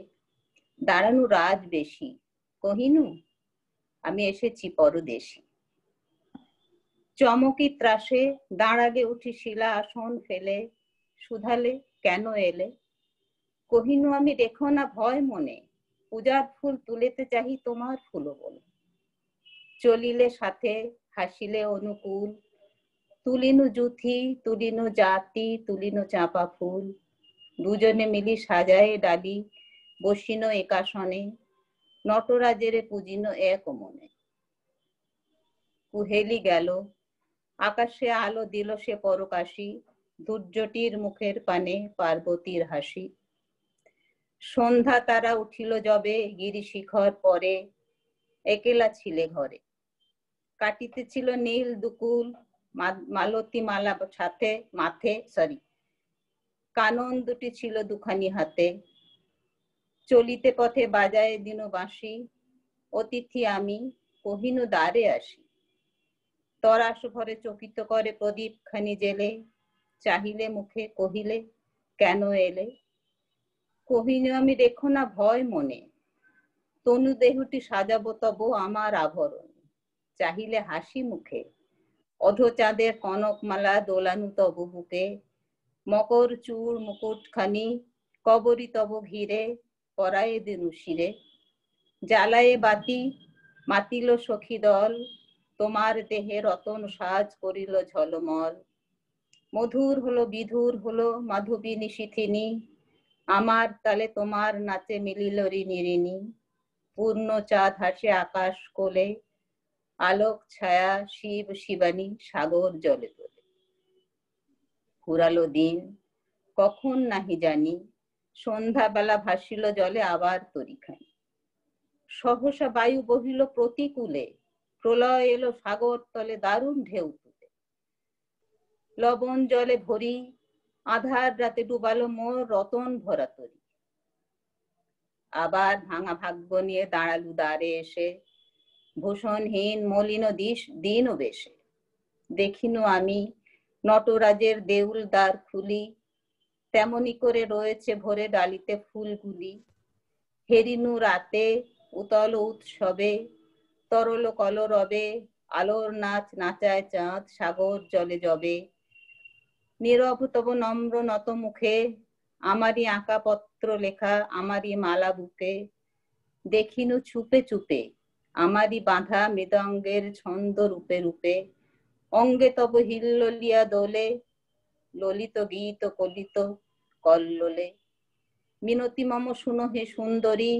দাঁড়ানো রাজ বেশি, কহিনু আমি এসেছি পরদেশী। চমকি ত্রাসে দাঁড়াগে উঠি শিলা আসন ফেলে, শুধালে কেন এলে? কহিনু আমি রেখো না ভয় মনে, পূজার ফুল তুলেতে চাহি তোমার ফুল বলে। চলিলে সাথে হাসিলে অনুকূল, তুলিনু জুথি তুলিনু জাতি তুলিনু চাঁপা ফুল। দুজনে মিলি সাজায়ে ডালি, বসিন একাসনে, নটরাজেরে পুজিন এক মনে। কুহেলি গেল, আকাশে আলো দিল সে পরকাশি, দুর্যটির মুখের পানে পার্বতীর হাসি। সন্ধ্যা তারা উঠিল যবে গিরি শিখর পরে, একেলা ছিলে ঘরে। কাটিতেছিল নীল দুকুল, মালতী মালা সাথে মাথে, কানন দুটি ছিল দুখানি হাতে। চলিতে পথে বাজায় দিনু বাঁশি, অতিথি আমি কহিনু দ্বারে আসি। তরাস ভরে চকিত করে প্রদীপ খানি জেলে, চাহিলে মুখে কহিলে কেন এলে। কহিনু আমি রেখো না ভয় মনে, তনু দেহটি সাজাবো তব আমার আভরণ। চাহিলে হাসি মুখে, অধচাঁদের কনকমালা দোলানু তব বুকে। মকর চূড় মুকুট খানি কবরী তব ঘিরে, পরায়ে দিনু শিরে। জ্বালায়ে বাতি মাতিল সখী দল, তোমার দেহে রতন সাজ করিল ঝলমল। মধুর হলো বিধুর হলো মাধবী নিশিথিনী, আমার তালে তোমার নাচে মিলিল ঋণী ঋণী। পূর্ণ চাঁদ হাসে আকাশ কোলে, আলোক ছায়া শিব শিবানী সাগর জলে তোলে। ফুরালো দিন কখন নাহি জানি, সন্ধ্যাবেলা ভাসিল জলে আবার তরিখানি। সহসা বায়ু বহিল প্রতিকূলে, প্রলয় এলো সাগর তলে দারুণ ঢেউ তুলে। লবণ জলে ভরি আধার রাতে ডুবালো মোর রতন ভরা তরি। আবার ভাঙা ভাগ্য নিয়ে দাঁড়ালু দ্বারে এসে, ভূষণহীন মলিন দিন ও বেশে। দেখিনু আমি নটরাজের দেউল দ্বার খুলি, তেমনি করে রয়েছে ভরে ডালিতে ফুলগুলি। হেরিনু রাতে উতল উৎসবে, তরল কলরবে, আলোর নাচ নাচায় চাঁদ সাগর জলে জবে। নীরব তব নম্র নত মুখে, আমারই আঁকা পত্র লেখা আমারই মালা বুকে। দেখিনু চুপে চুপে আমারই বাঁধা মৃদঙ্গের ছন্দ রূপে রূপে। অঙ্গে তব হিল্লোলিয়া দোলে, ললিত গীত কলিত কল্লোলে। মিনতি মম শুনো হে সুন্দরী,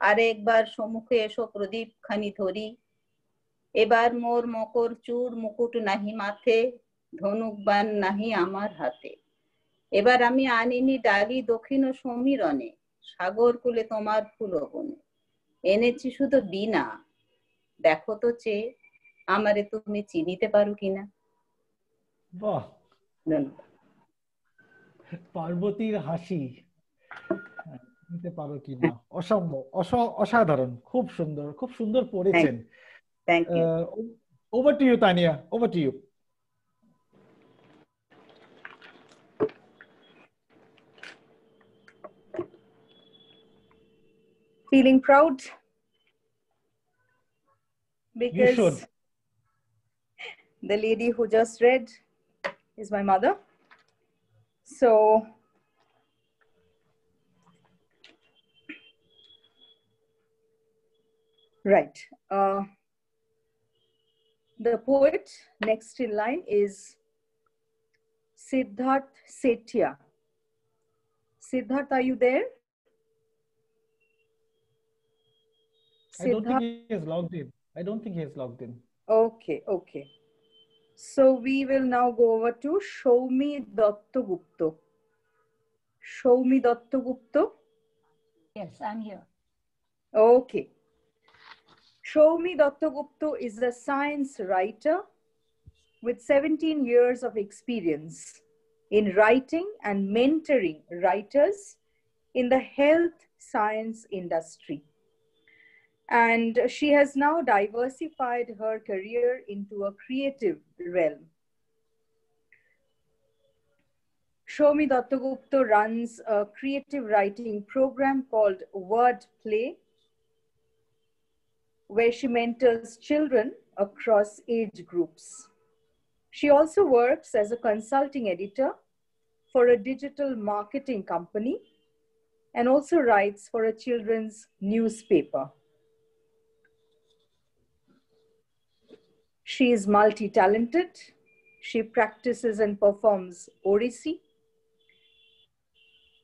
আরেকবার সম্মুখে এসো প্রদীপ খানি ধরি। এবার মোর মকর চূড় মুকুট নাহি মাথে, ধনুক বান নাহি আমার হাতে। এবার আমি আনিনি ডালি দক্ষিণ সমীরণে, সাগর কুলে তোমার ফুল বনে। এনেছি শুধু বীণা, দেখো তো চেয়ে আমারে তুমি চিনিতে পারো কিনা। বাহ, পার্বতীর হাসি চিনতে পারো কিনা, অসম্ভব, অসাধারণ, খুব সুন্দর, খুব সুন্দর পড়েছেন। Thank you. Over to you Tania, over to you. Feeling proud You because should. the lady who just read is my mother. So right. The poet next in line is Siddharth Sethia. Siddharth, are you there? I don't think he has logged in. I don't think he has logged in. Okay, okay. So we will now go over to Shoumi Dattagupta. Shoumi Dattagupta? Yes, I'm here. Okay. Shoumi Dattagupta is a science writer with 17 years of experience in writing and mentoring writers in the health science industry. And she has now diversified her career into a creative realm. Shoumi Dattagupta runs a creative writing program called Wordplay, where she mentors children across age groups. She also works as a consulting editor for a digital marketing company and also writes for a children's newspaper. She is multi-talented. She practices and performs Odissi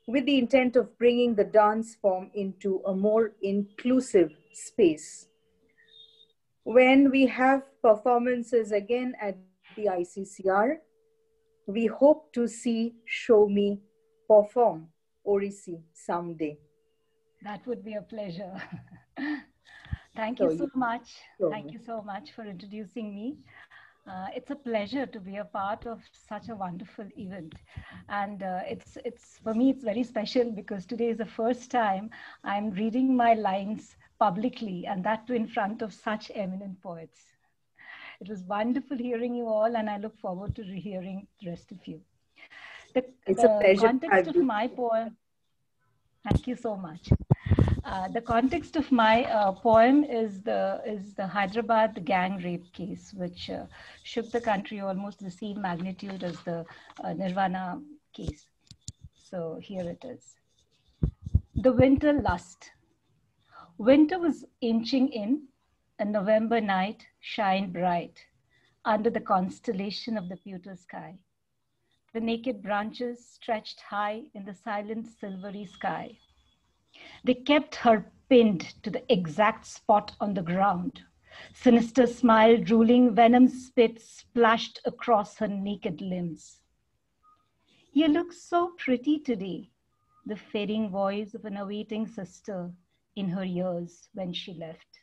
with the intent of bringing the dance form into a more inclusive space. When we have performances again at the ICCR, we hope to see Shoumi perform Odissi someday. That would be a pleasure. Thank you so much. Thank you so much for introducing me. It's a pleasure to be a part of such a wonderful event, and it's for me it's very special because today is the first time I'm reading my lines publicly, and that too in front of such eminent poets. It was wonderful hearing you all, and I look forward to hearing the rest of you. It's a pleasure. Context of my poem. Thank you so much. The context of my poem is the Hyderabad gang rape case, which shook the country almost the same magnitude as the Nirvana case. So here it is. The winter lust. Winter was inching in, a November night shined bright under the constellation of the pewter sky. The naked branches stretched high in the silent silvery sky. They kept her pinned to the exact spot on the ground. Sinister smile, drooling venom spit splashed across her naked limbs. You look so pretty today, the fading voice of an awaiting sister in her ears when she left.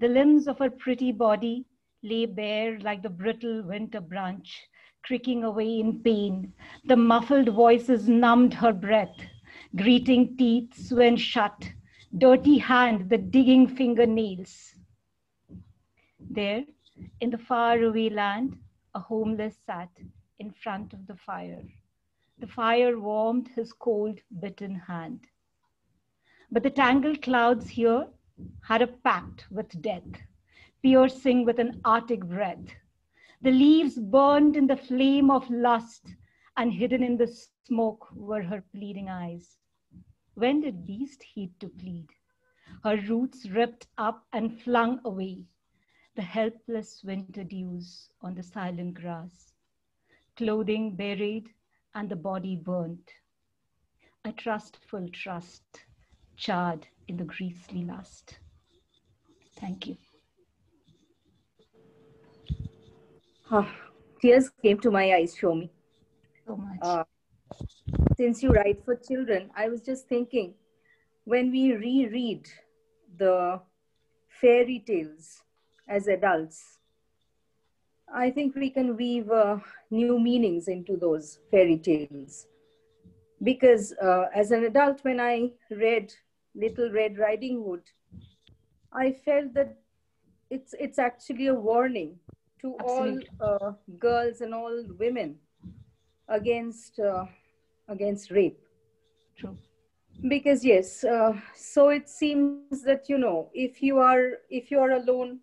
The limbs of her pretty body lay bare like the brittle winter branch, creaking away in pain. The muffled voices numbed her breath. Greeting teeth swung shut, dirty hand, the digging fingernails. There, in the faraway land, a homeless sat in front of the fire. The fire warmed his cold, bitten hand. But the tangled clouds here had a pact with death, piercing with an Arctic breath. The leaves burned in the flame of lust, and hidden in the smoke were her pleading eyes. When did beast heed to plead? Her roots ripped up and flung away, the helpless winter dews on the silent grass, clothing buried and the body burnt. A trustful trust charred in the grisly lust. Thank you. Tears came to my eyes, Shomi. So much. Since you write for children, I was just thinking, when we reread the fairy tales as adults, I think we can weave new meanings into those fairy tales. Because as an adult, when I read Little Red Riding Hood, I felt that it's actually a warning to Absolutely. all girls and all women against rape. True. Because yes, so it seems that, you know, if you are alone,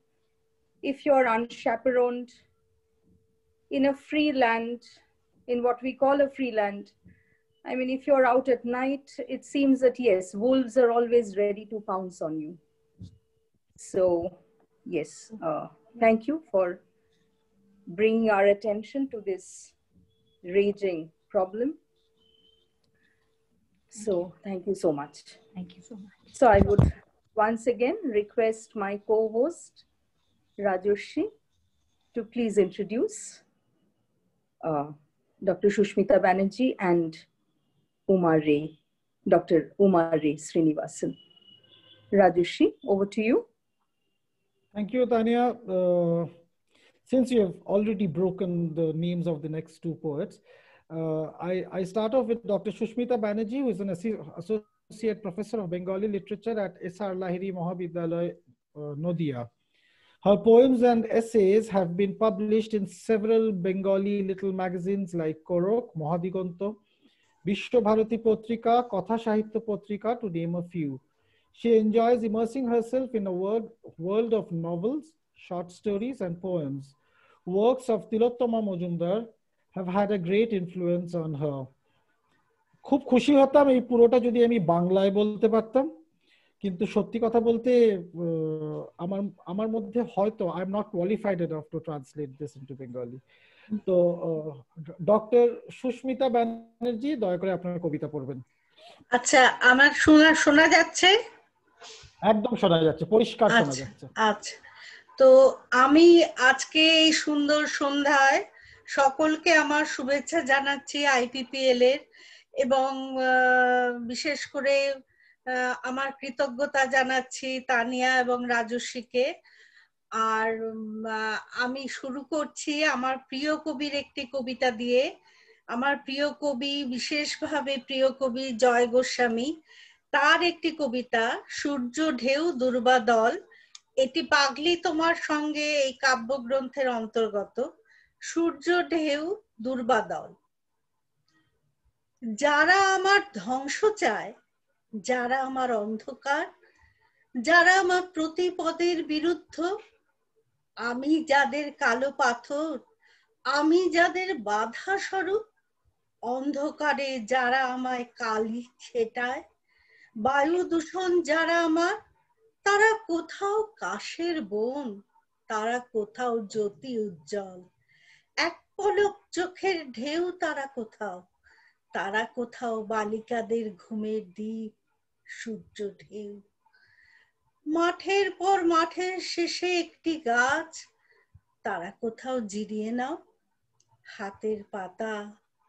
if you are unchaperoned in a free land, in what we call a free land, I mean, if you're out at night, it seems that yes, wolves are always ready to pounce on you. So yes, thank you for bringing our attention to this raging problem. So thank you so much. Thank you so much. So I would once again request my co-host, Rajoshi, to please introduce Dr. Shushmita Banerjee and Dr. Uma Ray Srinivasan. Rajoshi, over to you. Thank you, Tanya. Since you have already broken the names of the next two poets, I start off with Dr. Shushmita Banerjee, who is an Associate Professor of Bengali Literature at S.R. Lahiri Mahavidyalaya, Nodia. Her poems and essays have been published in several Bengali little magazines like Korok, Mohadigonto, Bishwa Bharati Potrika, Kotha Sahitya Potrika, to name a few. She enjoys immersing herself in a world of novels, short stories, and poems. Works of Tilottama Mojumdar have had a great influence on her. খুব খুশি হতাম এই পুরোটা যদি আমি বাংলায় বলতে পারতাম, কিন্তু সত্যি কথা বলতে আমার মধ্যে হয়তো I am not qualified enough to translate this into Bengali. তো ডক্টর সুস্মিতা ব্যানার্জি, দয়া করে আপনার কবিতা পড়বেন। আচ্ছা, আমার শোনা যাচ্ছে? একদম শোনা যাচ্ছে, পরিষ্কার শোনা যাচ্ছে। আচ্ছা, তো আমি আজকে এই সুন্দর সন্ধ্যায় সকলকে আমার শুভেচ্ছা জানাচ্ছি আইপিপিএল এর, এবং বিশেষ করে আমার কৃতজ্ঞতা জানাচ্ছি তানিয়া এবং রাজস্বীকে। আর আমি শুরু করছি আমার প্রিয় কবির একটি কবিতা দিয়ে। আমার প্রিয় কবি, বিশেষভাবে প্রিয় কবি জয় গোস্বামী, তার একটি কবিতা সূর্য ঢেউ দুর্বাদল। এটি পাগলি তোমার সঙ্গে এই কাব্যগ্রন্থের অন্তর্গত। সূর্য ঢেউ দুর্বাদল। যারা আমার ধ্বংস চায়, যারা আমার অন্ধকার, যারা আমার প্রতিপদের বিরুদ্ধ, আমি যাদের কালো পাথর, আমি যাদের বাধা স্বরূপ, অন্ধকারে যারা আমায় কালি ছেটায়, বায়ু দূষণ যারা আমার, তারা কোথাও কাশের বন, তারা কোথাও জ্যোতি উজ্জ্বল। এক পলক চোখের ঢেউ তারা কোথাও, তারা কোথাও বালিকাদের ঘুমের দ্বীপ, সূর্য ঢেউ। মাঠের পর মাঠের শেষে একটি গাছ, তারা কোথাও জিরিয়ে নাও, হাতের পাতা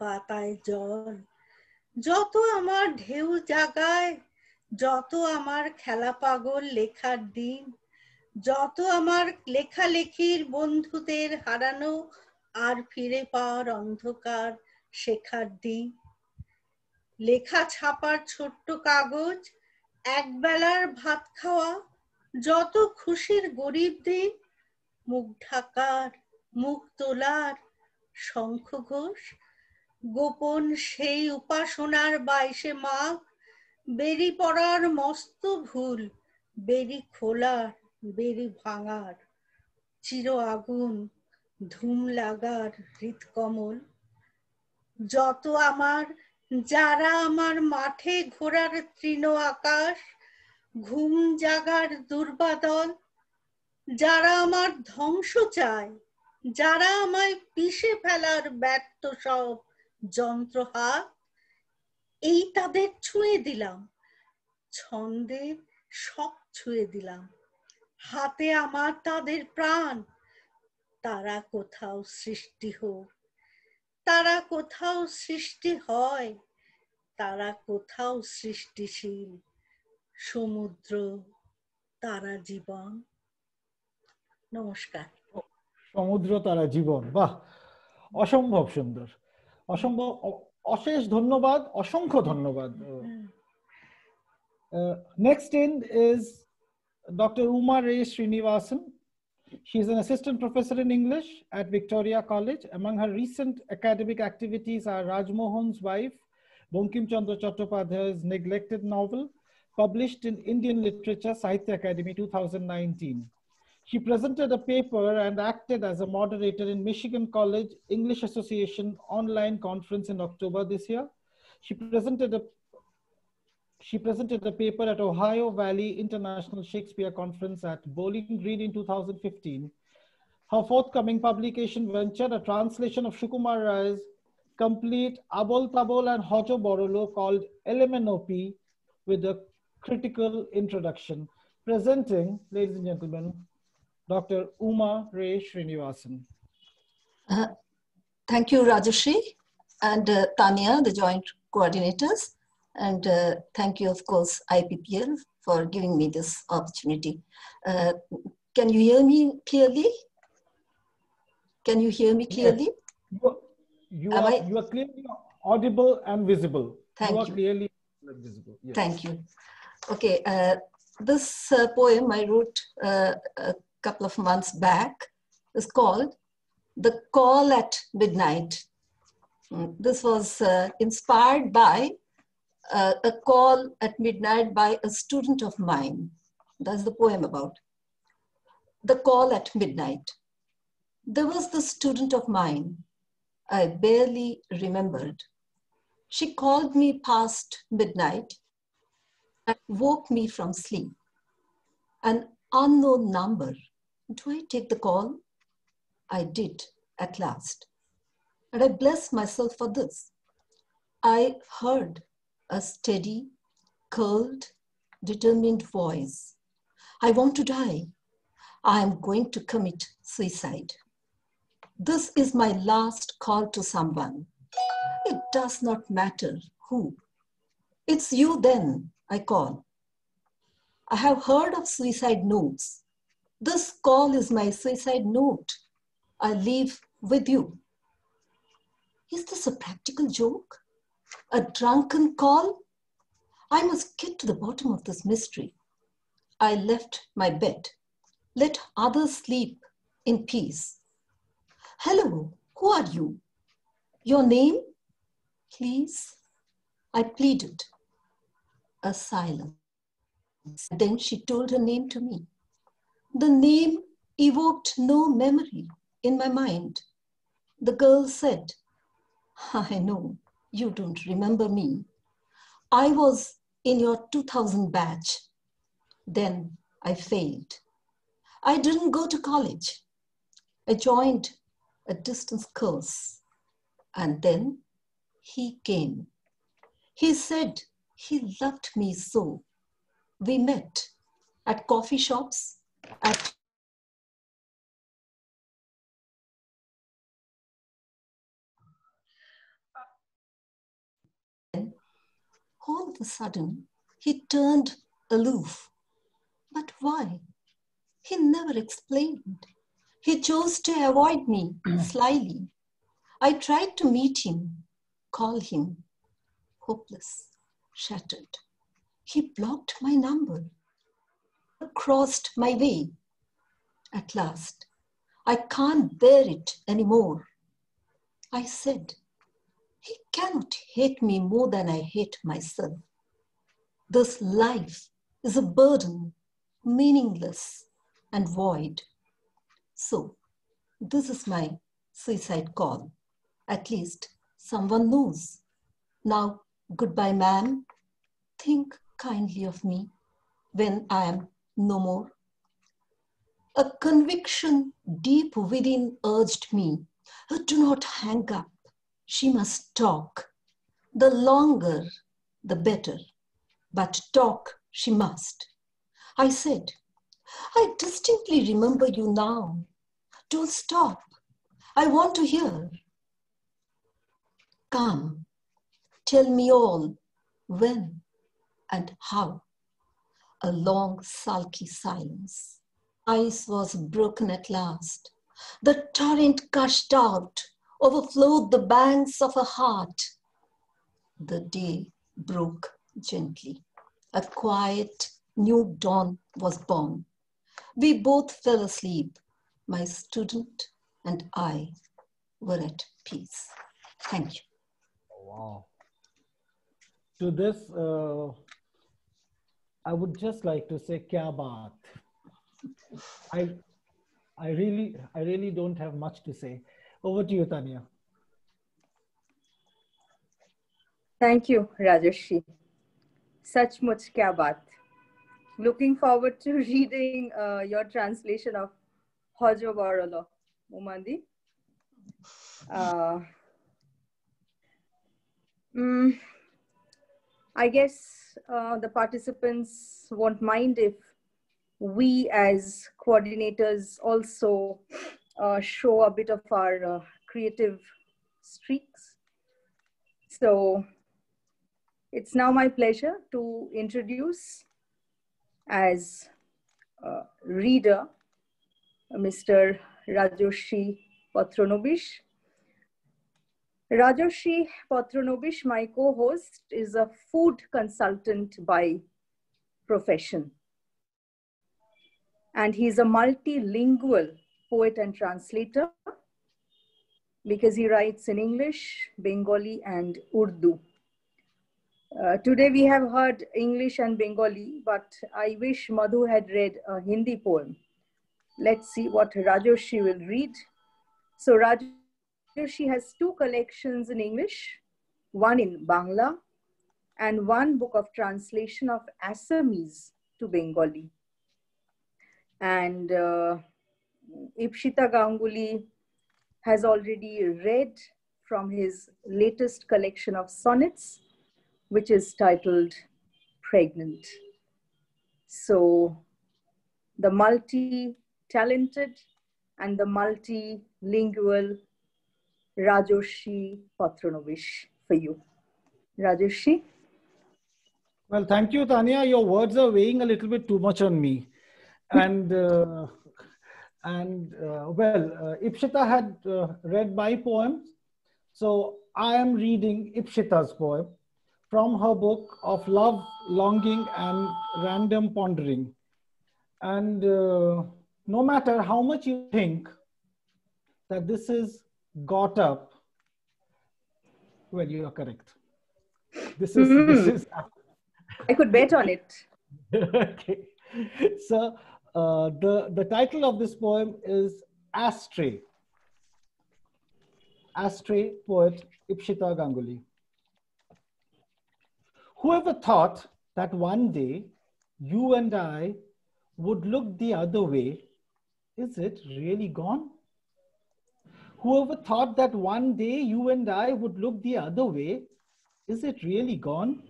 পাতায় জল। যত আমার ঢেউ জাগায়, যত আমার খেলা পাগল লেখার দিন, যত আমার লেখালেখির বন্ধুদের হারানো আর ফিরে পাওয়ার অন্ধকার শেখার দিন। লেখা ছাপার ছোট্ট কাগজ, একবেলার ভাত খাওয়া, যত খুশির গরিব দিন, মুখ ঢাকার, মুখ তোলার, শঙ্খ ঘোষ, গোপন সেই উপাসনার 22শে মাঘ, বেরি পড়ার মস্ত ভুল, বেরি খোলার, বেরি ভাঙার, চির আগুন, ধূম লাগার হৃৎকমল। যত আমার, যারা আমার মাঠে ঘোরার তৃণ আকাশ, ঘুম জাগার দুর্বাদল, যারা আমার ধ্বংস চায়, যারা আমায় পিষে ফেলার ব্যর্থ সব যন্ত্র হাত, এই তাদের ছুঁয়ে দিলাম, ছন্দের সব ছুঁয়ে দিলাম। হাতে আমার তাদের প্রাণ, তারা কোথাও সৃষ্টি হোক, তারা কোথাও সৃষ্টি হয়, তারা কোথাও সৃষ্টিশীল। সমুদ্র, তারা জীবন। নমস্কার। সমুদ্র তারা জীবন, বাহ, অসম্ভব সুন্দর, অসম্ভব, অশেষ ধন্যবাদ, অসংখ্য ধন্যবাদ। Next in is Dr. Uma Ray Srinivasan. She is an assistant professor in English at Victoria College. Among her recent academic activities are Rajmohan's Wife, Bankim Chandra Chattopadhyay's neglected novel, published in Indian Literature Sahitya Academy 2019. She presented a paper and acted as a moderator in Michigan College English Association online conference in October this year. She presented a paper at Ohio Valley International Shakespeare Conference at Bowling Green in 2015. Her forthcoming publication venture, a translation of Shukumar Rai's complete Abol Tabol and Hojo Borolo called LMNOP with a critical introduction. Presenting, ladies and gentlemen, Dr. Uma Ray Srinivasan. Thank you, Rajashri and Tanya, the joint coordinators. And thank you, of course, IPPL for giving me this opportunity. Can you hear me clearly? Can you hear me clearly? Yes. You are clearly audible and visible. Thank you. You are clearly visible. Yes. Thank you. Okay, this poem I wrote a couple of months back is called The Call at Midnight. This was inspired by a call at midnight by a student of mine. That's the poem about. The Call at Midnight. There was the student of mine I barely remembered. She called me past midnight and woke me from sleep. An unknown number. Do I take the call? I did at last. And I bless myself for this. I heard a steady, curled, determined voice. I want to die. I am going to commit suicide. This is my last call to someone. It does not matter who. It's you then I call. I have heard of suicide notes. This call is my suicide note. I leave with you. Is this a practical joke? A drunken call? I must get to the bottom of this mystery. I left my bed. Let others sleep in peace. Hello, who are you? Your name? Please, I pleaded. A silence. Then she told her name to me. The name evoked no memory in my mind. The girl said, I know you don't remember me. I was in your 2000 batch. Then I failed. I didn't go to college. I joined a distance course. And then he came. He said he loved me so. We met at coffee shops, at all of a sudden, he turned aloof. But why? He never explained. He chose to avoid me slyly. I tried to meet him, call him. Hopeless, shattered. He blocked my number, crossed my way. At last, I can't bear it anymore. I said, he cannot hate me more than I hate myself. This life is a burden, meaningless and void. So, this is my suicide call. At least someone knows. Now, goodbye, ma'am. Think kindly of me when I am no more. A conviction deep within urged me, do not hang up. She must talk. The longer, the better. But talk she must. I said, I distinctly remember you now. Don't stop. I want to hear. Come, tell me all, when and how. A long, sulky silence. Ice was broken at last. The torrent gushed out, overflowed the banks of a heart. The day broke gently. A quiet new dawn was born. We both fell asleep. My student and I were at peace. Thank you. Wow. To this, I would just like to say, kya baat. I really don't have much to say. Over to you, Tanya. Thank you, Rajarshi. Such much kya baat. Looking forward to reading your translation of Hojo Barolo, Mumandi. I guess the participants won't mind if we as coordinators also show a bit of our creative streaks. So it's now my pleasure to introduce as reader Mr. Rajarshi Patronobish. Rajarshi Patronobish, my co-host, is a food consultant by profession. And he's a multilingual poet and translator because he writes in English, Bengali, and Urdu. Today we have heard English and Bengali, but I wish Madhu had read a Hindi poem. Let's see what Rajarshi will read. So Rajarshi has two collections in English, one in Bangla, and one book of translation of Assamese to Bengali. And Ipshita Ganguly has already read from his latest collection of sonnets, which is titled Pregnant. So the multi-talented and the multilingual Rajarshi Patronobish for you. Rajarshi. Well, thank you, Tanya. Your words are weighing a little bit too much on me. And Ipshita had read my poem. So I am reading Ipshita's poem from her book of Love, Longing, and Random Pondering. And no matter how much you think that this is got up, well, you are correct. This is. I could bet on it. Okay. So the title of this poem is Ashtray. Ashtray, poet Ipshita Ganguly. Whoever thought that one day you and I would look the other way, is it really gone? Whoever thought that one day you and I would look the other way, is it really gone?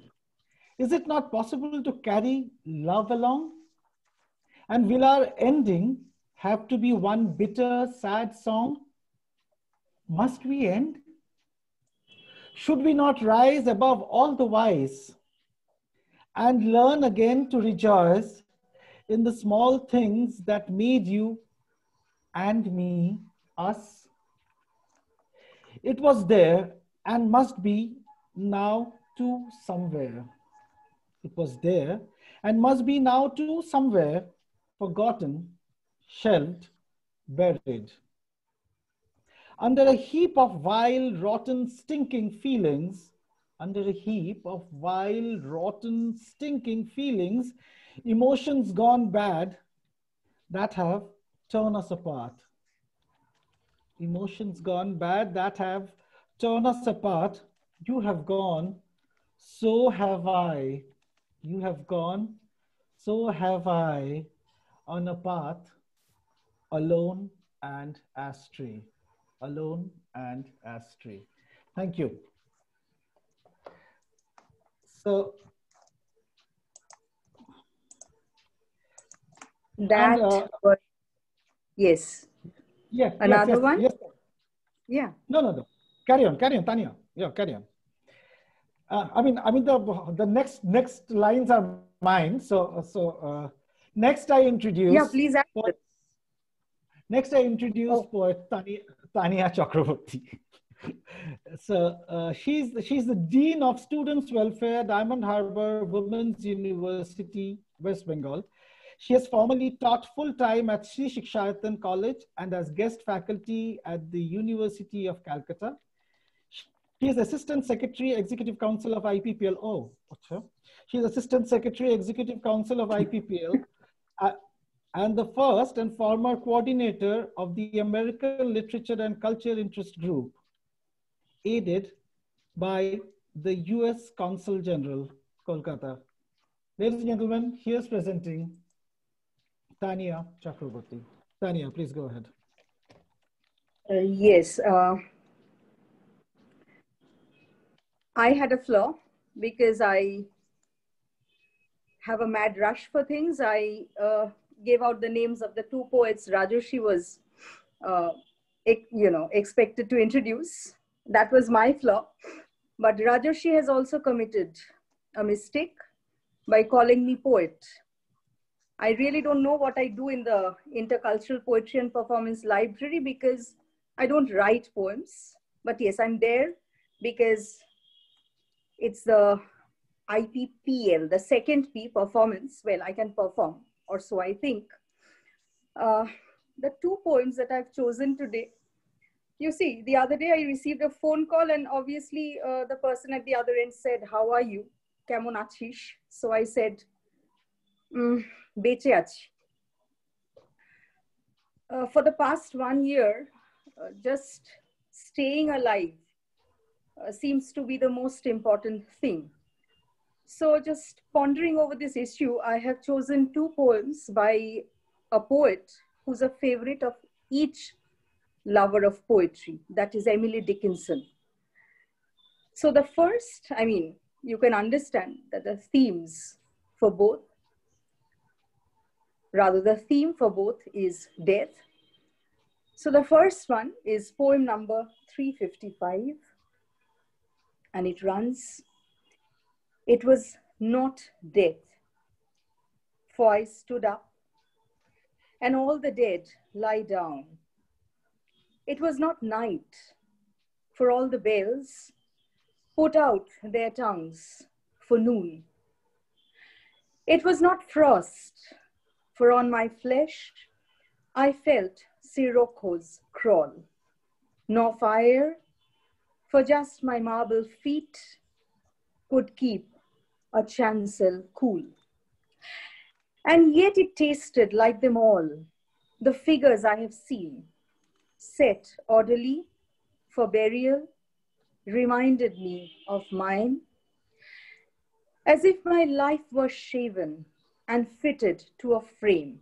Is it not possible to carry love along? And will our ending have to be one bitter, sad song? Must we end? Should we not rise above all the wise and learn again to rejoice in the small things that made you and me, us? It was there and must be now too somewhere. It was there and must be now too somewhere, forgotten, shelved, buried. Under a heap of vile, rotten, stinking feelings, under a heap of vile, rotten, stinking feelings, emotions gone bad that have torn us apart. Emotions gone bad that have torn us apart. You have gone, so have I. You have gone, so have I, on a path, alone and astray. Alone and astray. Thank you. So that was, yes. Yeah. Another one? Yes. Yeah. No. Carry on, Tanya. Yeah, carry on. I mean, the next lines are mine. So next I introduce. Yeah, please add. Next I introduce poet Tanya Chakraborty. So she's the Dean of Students Welfare, Diamond Harbour Women's University, West Bengal. She has formerly taught full-time at Sri Shikshayatan College and as guest faculty at the University of Calcutta. She is Assistant Secretary, Executive Council of IPPL. Oh, okay. She is Assistant Secretary, Executive Council of IPPL, and the first and former coordinator of the American Literature and Culture Interest Group, aided by the US Consul General, Kolkata. Ladies and gentlemen, here's presenting Tanya Chakraborty. Tanya, please go ahead. Yes. I had a flaw because I have a mad rush for things. I gave out the names of the two poets Rajoshi was, expected to introduce. That was my flaw. But Rajoshi has also committed a mistake by calling me poet. I really don't know what I do in the Intercultural Poetry and Performance Library because I don't write poems. But yes, I'm there because it's the IPPL, the second P, performance. Well, I can perform, or so I think. The two poems that I've chosen today, you see, the other day I received a phone call and obviously the person at the other end said, "How are you? Kemon achish?" So I said, "Beche achi." For the past 1 year, just staying alive seems to be the most important thing. So just pondering over this issue, I have chosen two poems by a poet who's a favorite of each lover of poetry, that is Emily Dickinson. So the first, you can understand that the theme for both is death. So the first one is poem number 355, and it runs, "It was not death. For I stood up, and all the dead lie down. It was not night, for all the bells put out their tongues for noon. It was not frost, for on my flesh I felt siroccos crawl, nor fire, for just my marble feet could keep a chancel cool. And yet it tasted like them all, the figures I have seen, set orderly for burial, reminded me of mine, as if my life were shaven and fitted to a frame,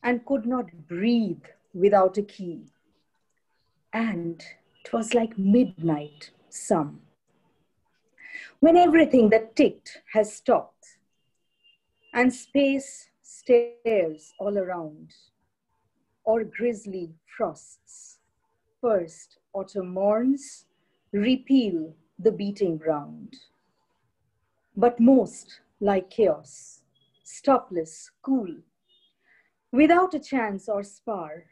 and could not breathe without a key. And 'twas like midnight some, when everything that ticked has stopped, and space stares all around, or grisly frosts, first autumn morns, repeal the beating ground. But most like chaos, stopless, cool, without a chance or spar,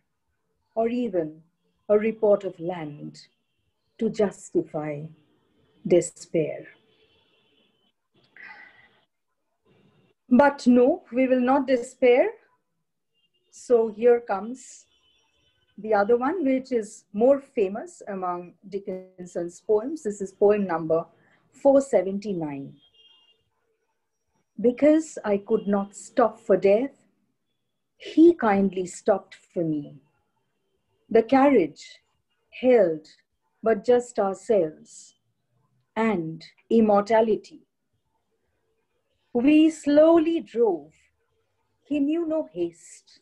or even a report of land to justify despair. But no, we will not despair. So here comes the other one, which is more famous among Dickinson's poems. This is poem number 479. Because I could not stop for death, he kindly stopped for me. The carriage held but just ourselves and immortality. We slowly drove. He knew no haste,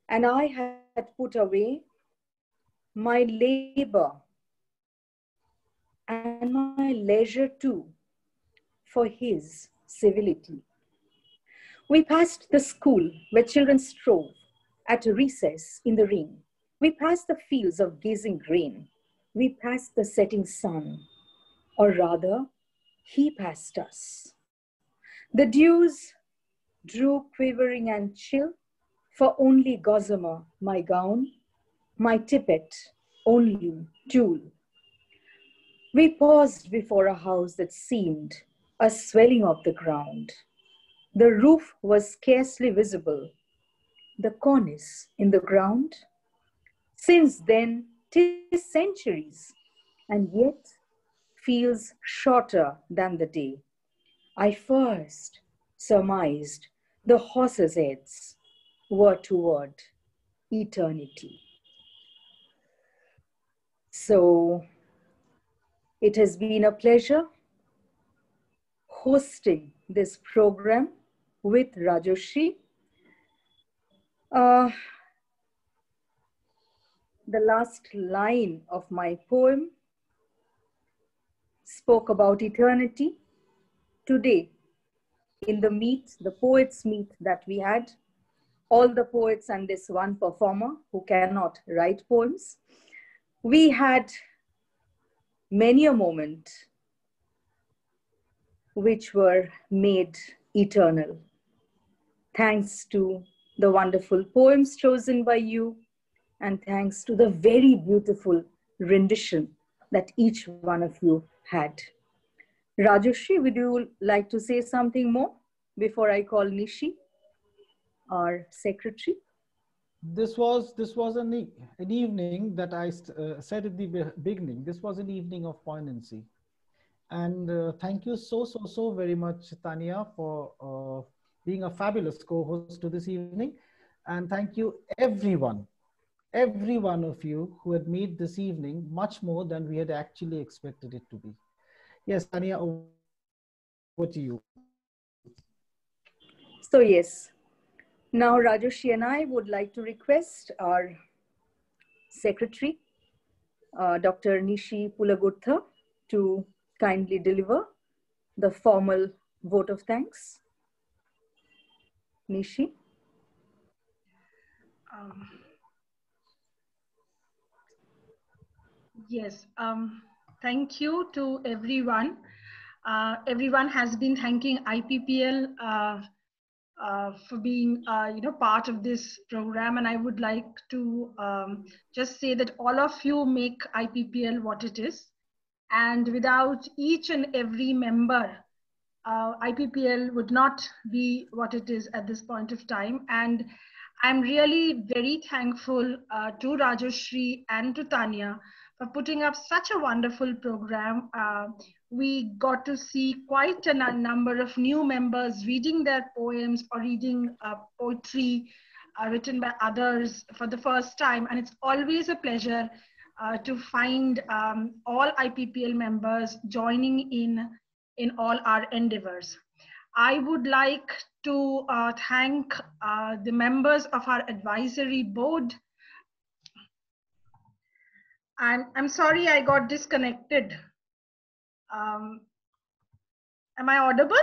and I had put away my labor and my leisure too for his civility. We passed the school where children strove at recess in the ring. We passed the fields of gazing grain. We passed the setting sun, or rather, he passed us. The dews drew quivering and chill, for only gossamer my gown, my tippet only tulle. We paused before a house that seemed a swelling of the ground. The roof was scarcely visible, the cornice in the ground. Since then, 'tis centuries, and yet feels shorter than the day. I first surmised the horses' heads were toward eternity. So it has been a pleasure hosting this program with Rajoshi. The last line of my poem spoke about eternity. Today, in the meet, the poets' meet that we had, all the poets and this one performer who cannot write poems, we had many a moment which were made eternal. Thanks to the wonderful poems chosen by you, and thanks to the very beautiful rendition that each one of you had. Rajoshi, would you like to say something more before I call Nishi, our secretary? This was an evening that I said at the beginning. This was an evening of poignancy. And thank you so very much, Tanya, for being a fabulous co-host to this evening. And thank you every one of you who had made this evening much more than we had actually expected it to be. Yes, Tanya, over to you. So yes, now Rajoshi and I would like to request our secretary, Dr. Nishi Pulagurtha, to kindly deliver the formal vote of thanks. Nishi. Yes, thank you to everyone. Everyone has been thanking IPPL for being part of this program, and I would like to just say that all of you make IPPL what it is, and without each and every member, IPPL would not be what it is at this point of time. And I'm really very thankful to Rajoshri and to Tanya for putting up such a wonderful program. We got to see quite a number of new members reading their poems or reading poetry written by others for the first time. And it's always a pleasure to find all IPPL members joining in all our endeavors. I would like to thank the members of our advisory board. I'm sorry I got disconnected. Am I audible?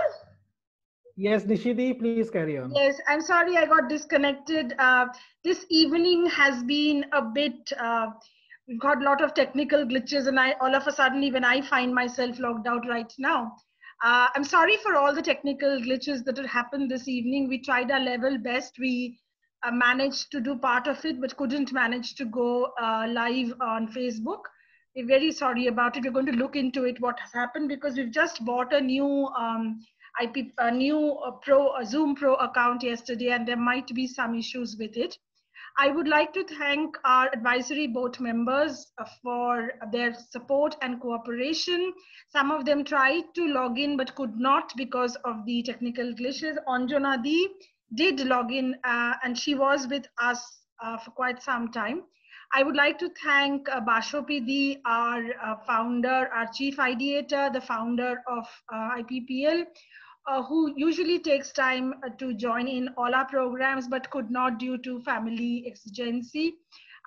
Yes, Nishidi, please carry on. Yes, I'm sorry I got disconnected. This evening has been a bit, we've got a lot of technical glitches, and all of a sudden, even I find myself logged out right now. I'm sorry for all the technical glitches that had happened this evening. We tried our level best. We managed to do part of it, but couldn't manage to go live on Facebook. We're very sorry about it. We're going to look into it, what has happened, because we've just bought a new Zoom Pro account yesterday, and there might be some issues with it. I would like to thank our advisory board members for their support and cooperation. Some of them tried to log in but could not because of the technical glitches. Anjana Di did log in and she was with us for quite some time. I would like to thank Bashopi Di, our founder, our chief ideator, the founder of IPPL, who usually takes time to join in all our programs but could not due to family exigency.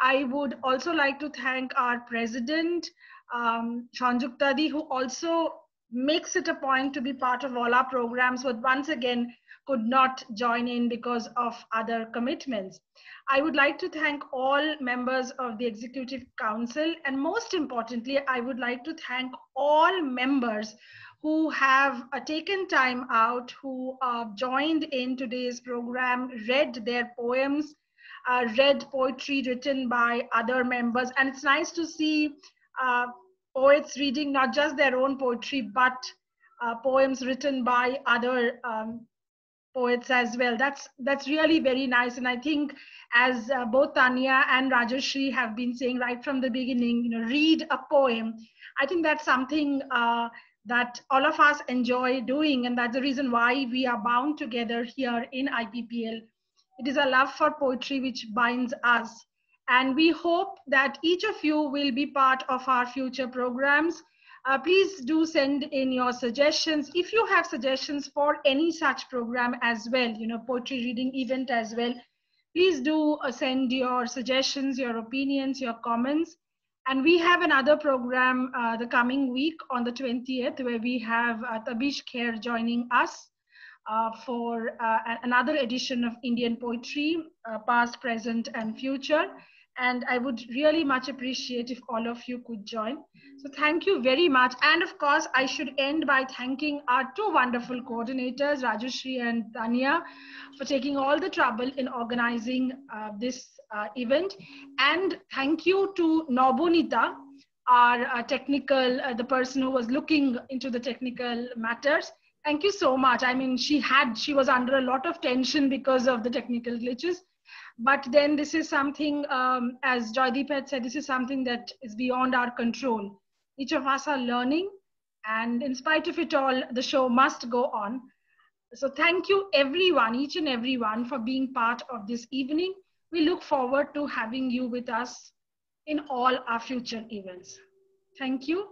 I would also like to thank our president, Sanjukta Di, who also makes it a point to be part of all our programs, but once again could not join in because of other commitments. I would like to thank all members of the Executive Council, and most importantly, I would like to thank all members who have taken time out, who joined in today's program, read their poems, read poetry written by other members. And it's nice to see poets reading not just their own poetry, but poems written by other poets as well. That's really very nice. And I think, as both Tanya and Rajoshri have been saying right from the beginning, read a poem. I think that's something that all of us enjoy doing, and that's the reason why we are bound together here in IPPL. It is a love for poetry which binds us, and we hope that each of you will be part of our future programs. Please do send in your suggestions. If you have suggestions for any such program as well, poetry reading event as well, please do send your suggestions, your opinions, your comments. And we have another program the coming week on the 20th, where we have Tabish Khair joining us for another edition of Indian poetry, past, present, and future. And I would really much appreciate if all of you could join. So thank you very much. And of course, I should end by thanking our two wonderful coordinators, Rajoshri and Tanya, for taking all the trouble in organizing this event. And thank you to Nobonita, our technical, the person who was looking into the technical matters. Thank you so much. I mean, she was under a lot of tension because of the technical glitches. But then this is something, as Joydeep had said, this is something that is beyond our control. Each of us are learning, and in spite of it all, the show must go on. So thank you everyone, each and everyone, for being part of this evening. We look forward to having you with us in all our future events. Thank you.